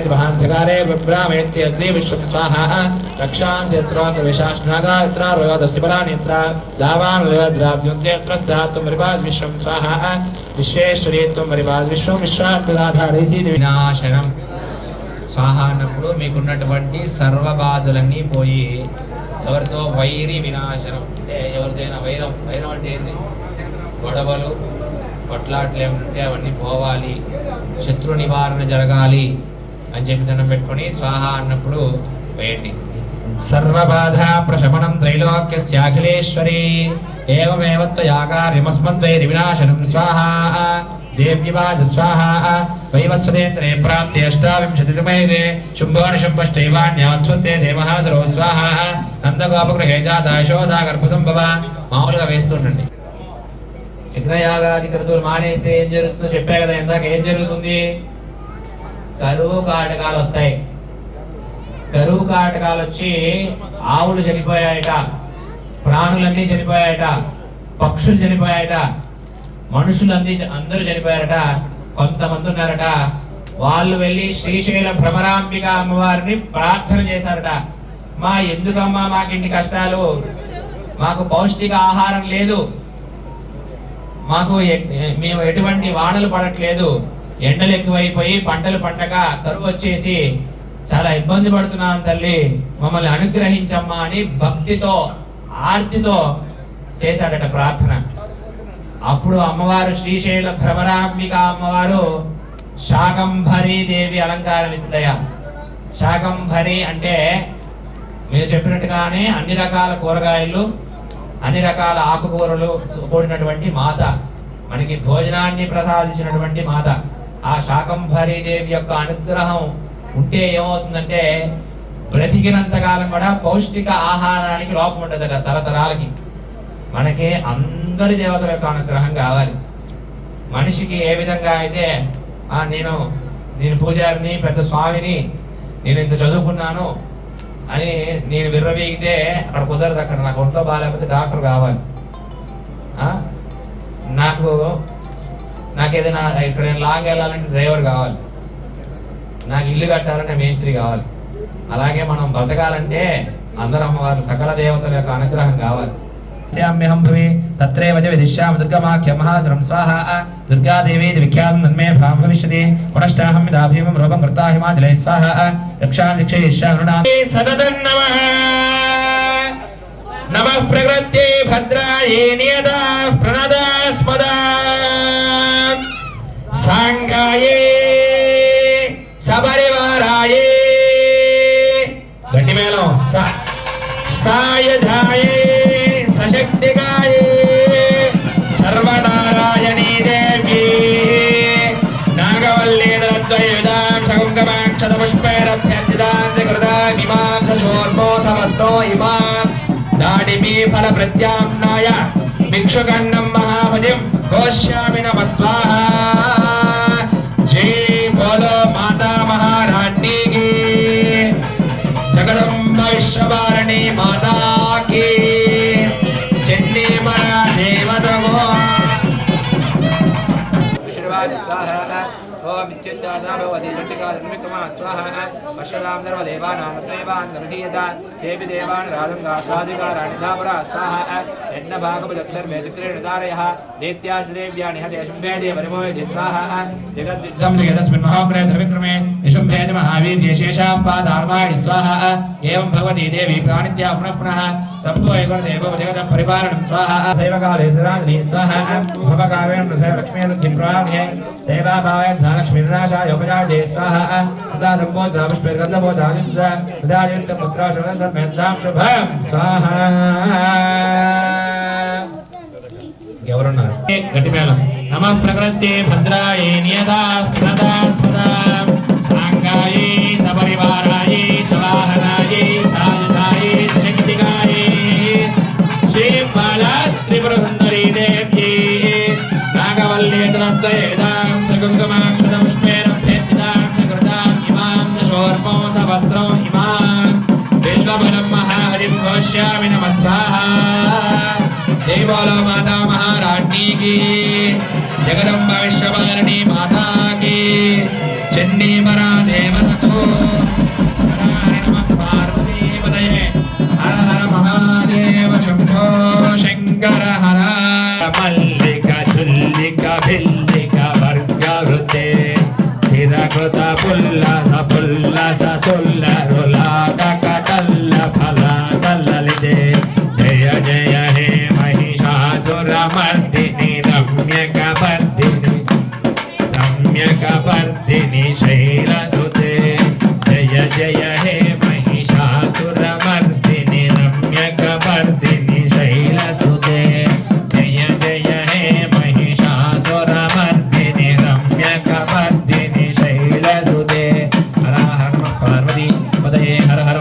महांधकारे विभ्रामेत्य अग्नि विश्व स्वाहा रक्षांस यत्रोत्र विशाष्णागा यत्र रोगदस्य परानित्र दावान लेद्राद्युन्त्यत्र स्थातुं रिवाज विश्वं स्वाहा विश्वेश्वरी त्वं रिवाज विश्वं विश्वार्थदाधारेसी विनाशनं स्वाहा అన్నప్పుడు మీకున్నటువంటి సర్వ బాధలన్నీ పోయి ఎవరితో వైరి వినాశనం అంటే ఎవరిదైనా వైరం అంటే ఏంది గొడవలు కొట్లాట్లు ఏమంటే అవన్నీ పోవాలి శత్రు నివారణ జరగాలి అని చెప్పి దండం పెట్టుకొని స్వాహ అన్నప్పుడు వేయండి సర్వబాధ ప్రశమనం త్రైలోక్యస్యాఖిలేశ్వరి एवमेव त्वया कार्यमस्मद्वैरि विनाशनं स्वाहा देव्यवाज स्वाहा वैवस्वतेन्द्रे प्राप्ते अष्टाविंशतितमे शुम्भोनिशुम्भष्टैवान्यात्वत्ते देवः सर्व स्वाहा నందగోపగృహే జాత యశోదా గర్భసంభవ మామూలుగా వేస్తుండండి. యజ్ఞయాగాది క్రతువులు మానేస్తే ఏం జరుగుతుందో చెప్పా కదా ఇందాక. ఏం జరుగుతుంది? కరువు కాటకాలు వస్తాయి. కరువు కాటకాలు వచ్చి ఆవులు చనిపోయాయట, ప్రాణులన్నీ చనిపోయాయట, పక్షులు చనిపోయాయట, మనుషులన్నీ అందరూ చనిపోయారట. కొంతమంది ఉన్నారట, వాళ్ళు వెళ్ళి శ్రీశైల భ్రమరాంబిక అమ్మవారిని ప్రార్థన చేశారట. మా ఎందుకమ్మా మాకు ఇన్ని కష్టాలు, మాకు పౌష్టిక ఆహారం లేదు, మాకు మేము ఎటువంటి వానలు పడట్లేదు, ఎండలు ఎక్కువైపోయి పంటలు పండక కరువు వచ్చేసి చాలా ఇబ్బంది పడుతున్నాం తల్లి, మమ్మల్ని అనుగ్రహించమ్మా అని భక్తితో ఆర్తితో చేశాడట ప్రార్థన. అప్పుడు అమ్మవారు శ్రీశైల భ్రమరాంబిక అమ్మవారు శాకంభరీ దేవి అలంకారం ఇస్తుందయ్యా. శాకంభరి అంటే మీరు చెప్పినట్టుగానే అన్ని రకాల కూరగాయలు, అన్ని రకాల ఆకుకూరలు కూడినటువంటి మాత, మనకి భోజనాన్ని ప్రసాదించినటువంటి మాత. ఆ శాకంభరీ దేవి యొక్క అనుగ్రహం ఉంటే ఏమవుతుందంటే బ్రతికినంత కాలం కూడా పౌష్టిక ఆహారానికి లోపం ఉండదట తరతరాలకి. మనకి అందరి దేవతల యొక్క అనుగ్రహం కావాలి. మనిషికి ఏ విధంగా అయితే నేను పూజారిని, పెద్ద స్వామిని, నేను ఇంత చదువుకున్నాను అని నేను విర్రవీగితే అక్కడ కుదరదు. అక్కడ నాకు ఒంట్లో బాగాలేకపోతే డాక్టర్ కావాలి, నాకు ఏదైనా ఇక్కడ నేను లాంగ్ వెళ్ళాలంటే డ్రైవర్ కావాలి, నాకు ఇల్లు కట్టాలంటే మేస్త్రి కావాలి. అలాగే మనం బ్రతకాలంటే అందరూ అమ్మవారు సకల దేవతల యొక్క అనుగ్రహం కావాలి. ्यहं भवे तत्रैव विदिश्याम दुर्गमाख्यं महासरं स्वाहा दुर्गा देवी विख्यातं नन्मे भाव भविष्यति पुनश्चाहं यदा भीमं रूपं कृता हिमाचले स्वाहा रक्षां रक्षयिष्यामि सदनं नमः नमः प्रकृत्यै भद्रायै नियता प्रणदास्मदा सांगायै सपरिवारायै गट्टिमेलं सायधायै सशक्तिकाये सर्वनारायणी देवी नागवल्लीधरद्वयविदां सकुङ्कुमाक्षतपुष्पैरभ्यर्थितां सकृताम् इमां सशोर्मो समस्तो इमां दाडिमी फलप्रत्याम्नाय भिक्षुकन्नं महाभजिं घोष्यामि नमः स्वाहा जय बोलो माता महारानी की जगदम्ब विश्ववारिणी माता की स्वाहा ओम इत्युच्चासा भगवती चण्डिका स्वाहा वर्षदां सर्वदेवानां देवान् दर्शयता देवी देवान् राजंगा साधिकाराणि धावरा स्वाहा यज्ञभागवतस्सर्वे चित्रेण धारयः दैत्याश्देव्यानि हते शुम्भेदे परिमोयते स्वाहा जगद्विद्धं जगदस्मिन् महाग्रहे धर्मक्रमे शुम्भेदे महावीर्ये शेषाः पादार्वाणि स्वाहा एवं भगवती देवी प्राणित्या पुनः पुनः सम्भो एवदेव जगतः परिपालनं स्वाहा दैवकाले सदानि स्वाहा भवकावेन प्रसय लक्ष्मीर्वृद्धिं प्रार्थये देवाभावाय धनलक्ष्मीर्नाशाय उपजाये स्वाहा सदा सम्बोधा पुष्पैर्गन्धबोधानि सदा नित्यं पुत्राशोधर्मेन्दां शुभं स्वाहा ఎవరున్నారు గట్టిమేళం నమః ప్రకృతే భద్రాయే నియదాస్ప్రదాస్పదా సాంగాయే సపరివారాయే సవాహనాయే సాయుధాయే సశక్తికాయే శ్రీబాలా త్రిపుర సుందరీ దేవ్యే నాగవల్లేతనద్వయేదాం సకుంకుమాక్షతపుష్పేరభ్యర్చితాం సకృతాం ఇమాం సశోర్పం సవస్త్రం ఇమాం బిల్వబలం మహాహరిం ఘోష్యామి నమః స్వాహా जय बोलो माता महारानी की जगदम्ब विश्ववारिणी माता की चंडी मरा देवतो नमः पार्वती पतये हर हर महादेव शंभो शंकर हर मल्लिका चुल्लिका भिल्लिका वर्गवृते सिरकृत पुल्लस पुल्लस सुल्लरुला कटल्ल फला सल्ललिते जय जय हे महिषासुरमर्दिनि रम्यकपर्दिनि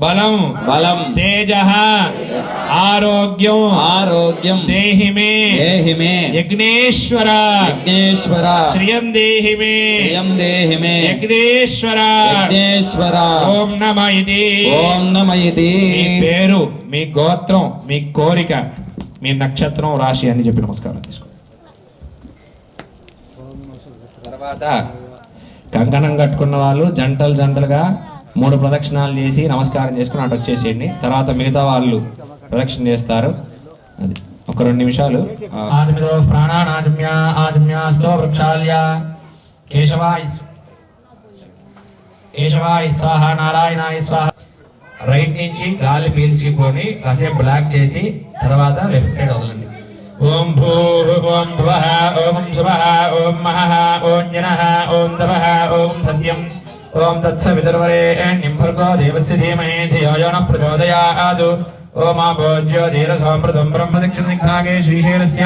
బలం బలం తేజః ఆరోగ్యం ఆరోగ్యం దేహి మే యజ్ఞేశ్వర శ్రియం దేహి మే యజ్ఞేశ్వర ఓం నమ ఇతి మీ పేరు మీ గోత్రం మీ కోరిక మీ నక్షత్రం రాశి అని చెప్పి నమస్కారం చేసుకో. తర్వాత కంకణం కట్టుకున్న వాళ్ళు జంటలుగా 3 ప్రదక్షిణాలు చేసి నమస్కారం చేసుకుని అటు వచ్చేసేయండి. తర్వాత మిగతా వాళ్ళు ప్రదక్షిణ చేస్తారు. అది ఒక 2 నిమిషాలు. ఆదిమిదో ప్రాణానాదిమ్య ఆదిమ్యాస్తో వృక్షాల్య కేశవాయ స్వాహ నారాయణాయ స్వాహ. రైట్ నుంచి గాలి పీల్చుకొని కాసేపు బ్లాక్ చేసి తర్వాత లెఫ్ట్ సైడ్ వదలండి. ఓం భూః ఓం భువః ఓం శుభః ఓం మహః ఓం జనః ఓం తపః ఓం సత్యం ఓం తత్సవితుర్వరేణ్యం భర్గో దేవస్య ధీమహి ధియో యో నః ప్రచోదయాత్. ఓం ఆపోజ్యో ధీరసోమృతం బ్రహ్మదక్షిణదిగ్భాగే శ్రీశైలస్య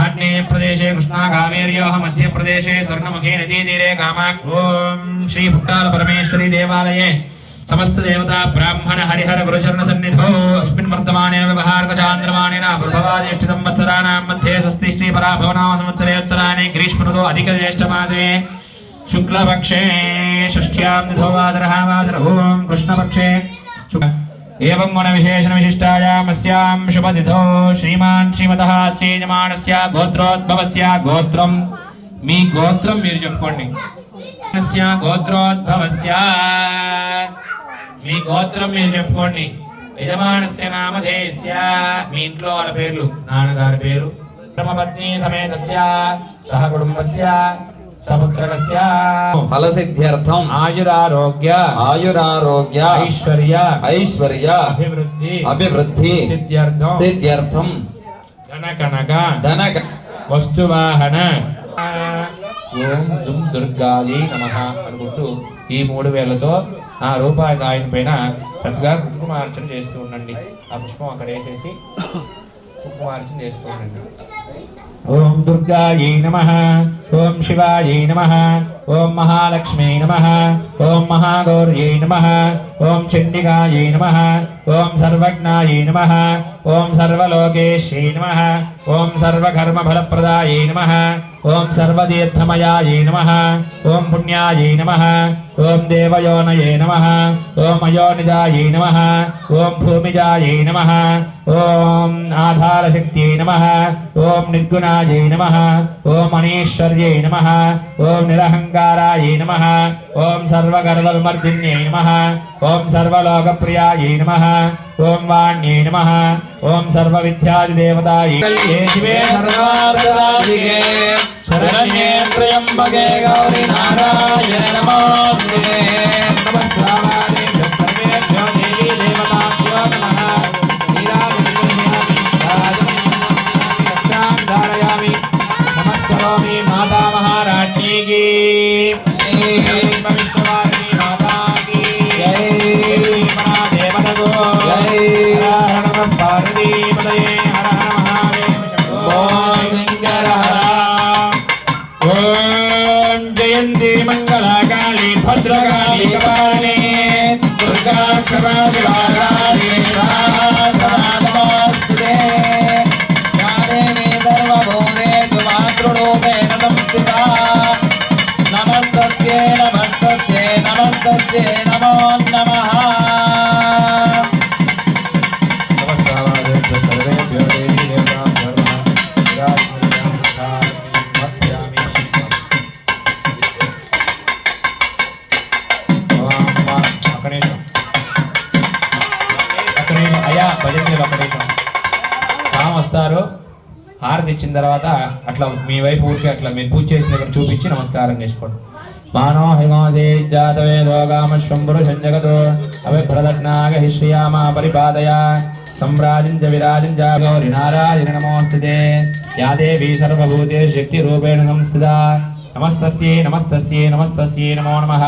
ఆగ్నేయ ప్రదేశే కృష్ణా కావేర్యోః మధ్యప్రదేశే స్వర్ణముఖీ నదీతీరే కామాక్షి. ఓం శ్రీ భుక్తాల పరమేశ్వరీ దేవాలయే సమస్త దేవతా బ్రాహ్మణ హరిహర గురుచరణ సన్నిధో అస్మిన్ వర్తమానేన వ్యవహారక చాంద్రమానేన ప్రభవాజ్యేష్ఠ సంవత్సరాణాం మధ్యే స్వస్తి శ్రీ పరాభవనామ సంవత్సరే ఉత్తరాయణే గ్రీష్మ ఋతో అధిక జ్యేష్ఠమాసే శుక్లపక్షే షష్ఠ్యాం తిథో వాసరః వాసర. ఓం కృష్ణపక్షే ఏవం మన విశేషణ విశిష్టాయాం అస్యాం శుభతిథో శ్రీమాన్ శ్రీమతః అస్య యజమానస్య గోత్రోద్భవస్య గోత్రం మీ గోత్రం మీరు చెప్పుకోండి. గోత్రోద్భవస్య మీ గోత్రం మీరు చెప్పుకోండి. యజమానస్య నామధేయస్య మీ ఇంట్లో వాళ్ళ పేర్లు నాన్నగారి పేరు. ధర్మపత్ని సమేతస్య సహ కుటుంబస్య సపుత్రకస్య ఫలసిద్ధ్యర్థం ఆయురారోగ్య ఐశ్వర్య అభివృద్ధి సిద్ధ్యర్థం ధనక వస్తువాహన. ఓం దుమ్ దుర్గాయై నమః అనుకుంటూ ఈ 3 వేలతో ఆ రూపాయి కాయిన్ పైన చక్కగా కుంకుమార్చన చేస్తూ ఉండండి. ఆ పుష్పం అక్కడ వేసేసి కుంకుమార్చన చేస్తూ ఉండండి. ఓం దుర్గాయై నమః ఓం శివాయై నమః ఓం మహాలక్ష్మీ నమః ఓం మహాగౌర్యై నమః ఓం చండికాయై నమః ఓం సర్వజ్ఞాయై నమః ఓం సర్వలోకేశ్యై నమః ఓం సర్వకర్మఫలప్రదాయై నమః ఓం సర్వతీర్థమయాయై నమః ఓం పుణ్యాయై నమః ఓం దేవయోనయే నమః ఓం అయోనిజాయై నమః ఓం భూమిజాయై నమః ఓం ఆధారశక్త్యై నమః ఓం నిర్గుణాయై నమః ఓం అనీశ్వర్యై నమః ఓం నిరహంకారాయై నమః ఓం సర్వగర్వవిమర్దిన్యై నమః ఓం సర్వలోకప్రియాయై నమః ఓం వాణ్యై నమః ఓం సర్వవిద్యాదిదేవతాయై శివే సర్వార్థసాధికే శరణ్యే త్రయంబకే గౌరీ నారాయణ నమోస్తుతే. నమస్కారామి సర్వేభ్యో దేవీ దేవతాభ్యో నమః. ధారయామి నమస్కరోమి మాతా మహారాజ్ఞీకి విశ్వవారిణి మాతాకి దేవతగో హర నమః పార్వతీపతయే హర హర మహాదేవ శంభో శంకర హర. ఓం జయంతి మంగళకాళి భద్రకాళి కపాలిని దుర్గా క్షమా శివాకాళి నమోస్తుతే. నమస్తే నమస్తే నమస్తే నమో నమః. అయ్యా భజన వస్తారు. హారతి ఇచ్చిన తర్వాత అట్లా మీ వైపు ఊరికి అట్లా మీరు పూజ చేసిన దగ్గర చూపించి నమస్కారం చేసుకోండి. మానో హిమాసే జాతవేదోగామశ్వంబురు సంజగతో అవిభ్రదజ్ఞాగ హిశ్రియామా పరిపాదయ సంరాజించ విరాజించ గౌరి నారాయణ నమోస్తుతే. యా దేవీ సర్వభూతేషు శక్తి రూపేణ సంస్థితా నమస్తస్యై నమస్తస్యై నమస్తస్యై నమో నమః.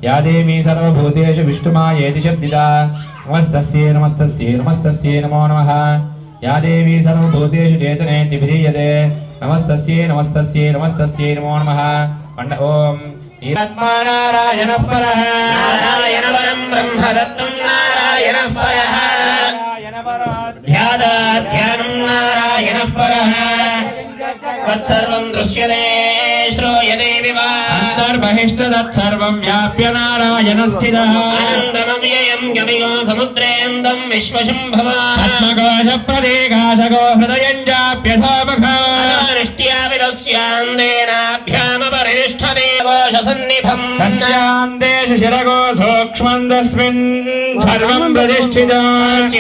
యా దేవీ సర్వభూతేషు విష్ణుమాయేతి శబ్దితా నమస్తస్యై నమస్తస్యై నమస్తస్యై నమో నమః. या देवी सर्वभूतेषु चेतने निभिधीयते नमस्तस्यै नमस्तस्यै नमस्तस्यै नमो नमः. ओम नारायणः परः नारायण परं ब्रह्म दत्तं नारायणः परः ध्यानं नारायणः परः तत्सर्वं दृश्यते श्रूयते विवा अंतर्बहिष्टतत्सर्वं व्याप्य नारायणस्थितः आनन्दमव्ययं गमिगो समुद्रेन्दं विश्वशम्भवा आत्मकोशप्रदेकाशको हृदयं चाप्यथामखा निष्ट्याविदस्यान्देनाभ्यामपरिनिष्ठते कोशसन्निभम् तस्यान्देश शिरगो सूक्ष्मं तस्मिन् सर्वं प्रतिष्ठितम्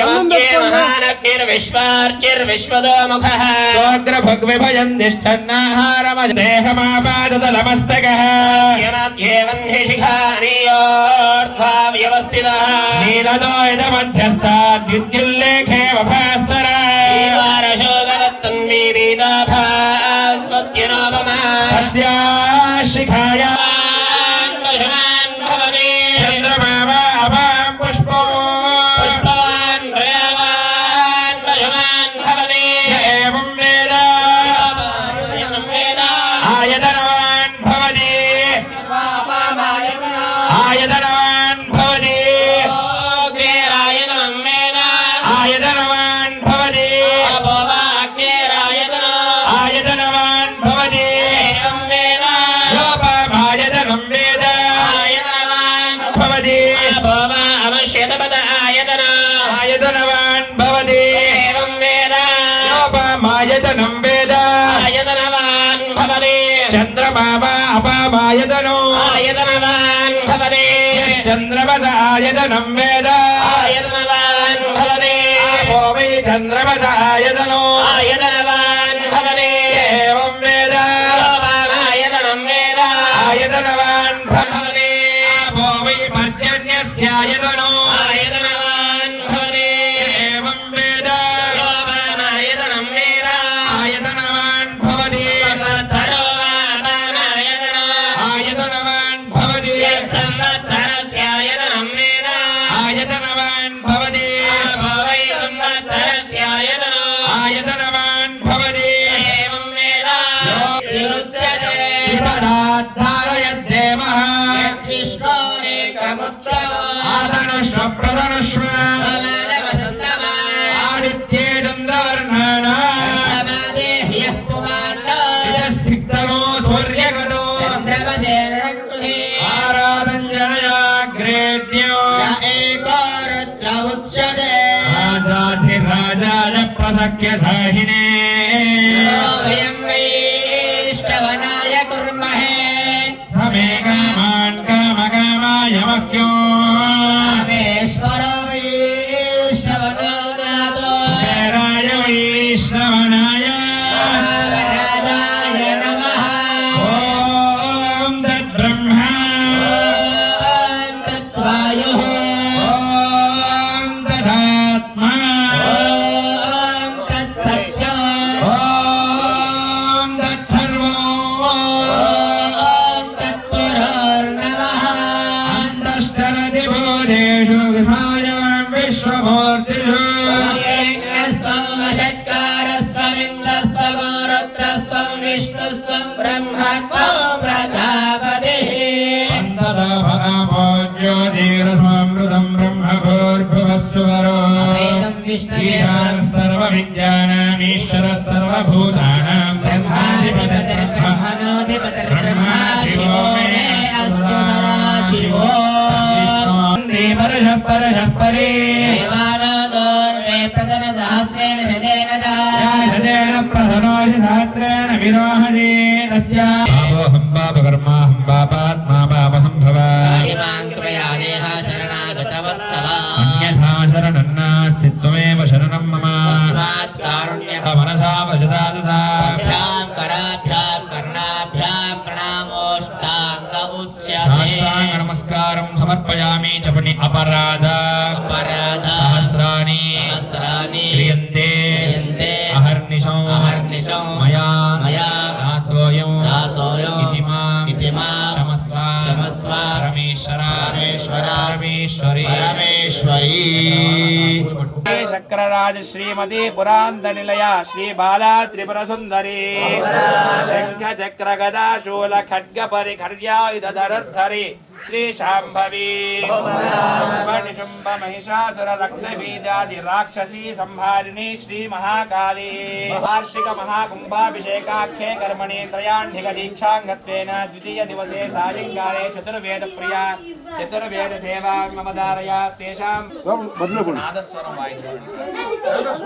महानग्निर्विश्वार्चिर्विश्वदोमुखः सोऽग्रभग्विभजन् तिष्ठन्नाहारमदेहमापादतलमस्तकः शिखानीयोर्ध्वा नीलदो इदमध्यस्ताद्युज्जुल्लेखे वभास्वरा तस्याः शिखाया चन्द्रमा वा अपां पुष्पो एवं वेद आयतनवान् भवति आयतनवान् भवति आयतनवान् भवति आयतनवान् भवति योपमायतनं वेद भवति आयतनवान् भवति योपमायतनं वेद चन्द्रमा वा अपामायतनो चन्द्रमस आयतनं वेद आपो वै चन्द्रमस आयतनो एवं वेद आयतनवान् भवति आपो वै पर्जन्यस्यायतनो एवं वेद आयतनवान् भवति आयतनवान् भवति आयतनवान् भवति आयतनवान् भवति धारयद्देवः आदनुष्व प्रदनुष्व आदित्ये चन्द्रवर्णना सिद्धनो सूर्यगतो आराधञ्जनयाग्रेद्यो राजाधिराजाय प्रसख्य साहिने समे कामान् कामकामाय मह्यो कुबेराय वैश्रवणाय ॐ तद्ब्रह्मा ॐ तदात्मा ॐ तत्सर्वम् अन्तश्चरति भूतेषु विभायां विश्वमूर्तिषु ज्योतिरस्मृतं ब्रह्मभूर्भुवस्सुवरो सर्वविद्यानामीश्वरः सर्वभूतानां ब्रह्मा शिवो मे अस्तु सदाशिवो परशः परे प्रधनोषि सहस्रेण विरोहणे तस्याहं पापकर्माहं पापात्मा पापसम्भवा अन्यथा शरणं नास्ति त्वमेव शरणं मम मनसा वचसा तथा साष्टाङ्गनमस्कारं समर्पयामि चपनि अपराध सहस्राणि क्रियन्ते अहर्निशं मया दासोऽयं इति मां क्षमस्व परमेश्वरी शक्रराज श्रीमती पुरांत निलया श्री बाला त्रिपुर सुंदरी शंख चक्र गदा शूल खड्ग परिखर्यायुध धरधरी श्री शाम्भवी शुंभ महिषासुर रक्तबीजादि राक्षसी संहारिणी श्री महाकाली वार्षिक महाकुंभाभिषेकाख्ये कर्मणि त्रयाह्निक दीक्षांगत्वेन द्वितीय दिवसे सायंकाले चतुर्वेद प्रिया चतुर्वेद सेवा मम धारया तेषां नादस्वरं वायितुं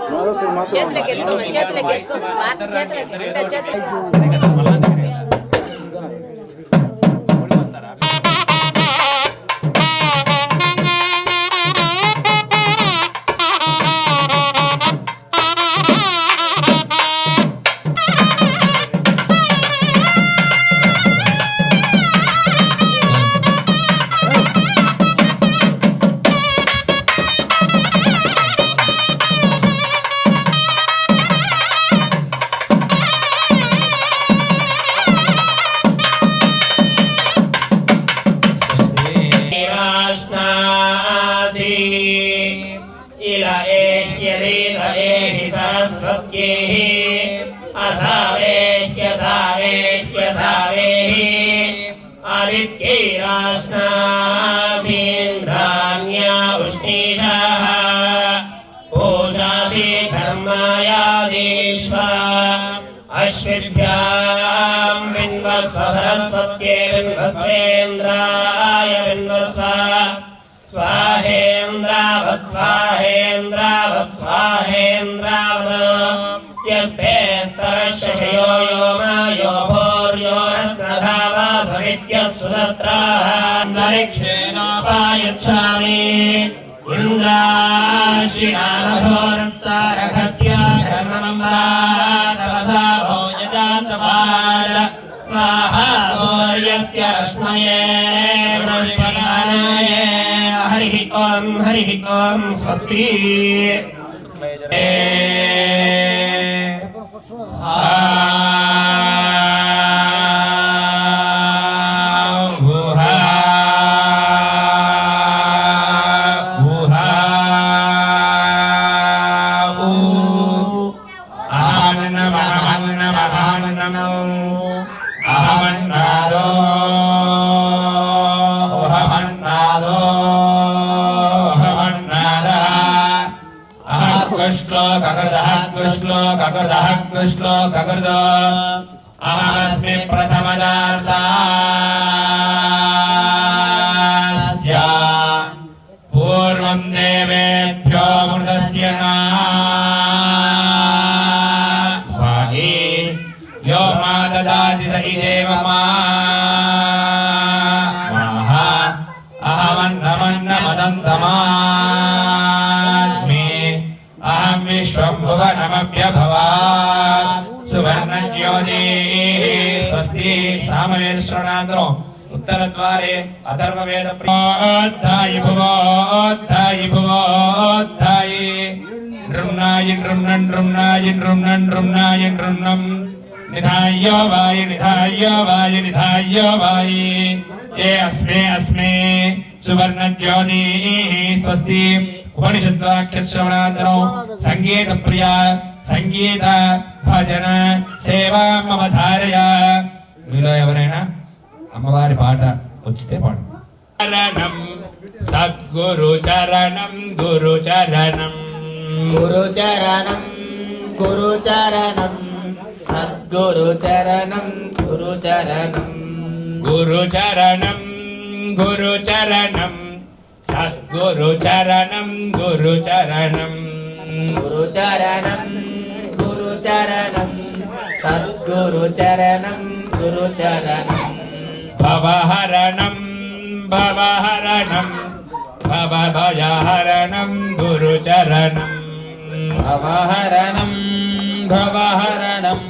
आदित्यैराश्नासीन्द्राण्या उष्णीषाः पूजासि धर्मायादेश्वा अश्विभ्यां विन्वस्व सरस्वत्यै विन्वस्वेन्द्राय विन्वस्व स्वाहेन्द्रावत् स्वाहेन्द्रावत् स्वाहेन्द्रावत् यस्ते स्तरशयो यो मायो भोर्यो रत्नधावा सवित्यः सुदत्राः अन्तरिक्षेणोपायच्छामि इन्द्राश्रिनामघोरस्सारघस्य धर्ममम्बरातपसा भोजजातपाल स्वाहा सूर्यस्य रश्मये बृहस्पतिनाय हरिः ॐ स्वस्ति अहमस्मि प्रथमदार्तास्य पूर्वं देवेभ्यो मृतस्य नाहि यो मा ददाति स इदेव मा अहमन्नमन्नमदन्तमास्मि अहं विश्वं भुवनमभ्यभवात् सुवर्णज्योतिः स्वस्ति सामवेद श्रवणान्तरो उत्तरद्वारे अथर्ववेद प्रोत्थायि भुवोत्थायि भुवोत्थायि नृम्णायि नृम्णन् नृम्णायि नृम्णन् नृम्णायि नृम्णम् निधायो वायि निधायो वायि निधायो वायि ये अस्मे अस्मे सुवर्णज्योतिः स्वस्ति उपनिषद्वाक्यश्रवणान्तरो सङ्गीतप्रिया సంగీత భజన సేవ మమ ధారయ. మీలో ఎవరైనా అమ్మవారి పాట వచ్చితే పాడు. చరణం సద్గురు చరణం గురు చరణం గురు చరణం గురు చరణం సద్గురు చరణం గురు చరణం గురు చరణం గురు చరణం సద్గురు చరణం గురు చరణం గురు చరణం గురు చరణం సద్గురు చరణం గురు చరణం భవహరణం భవహరణం భవభయహరణం గురు చరణం భవహరణం భవహరణం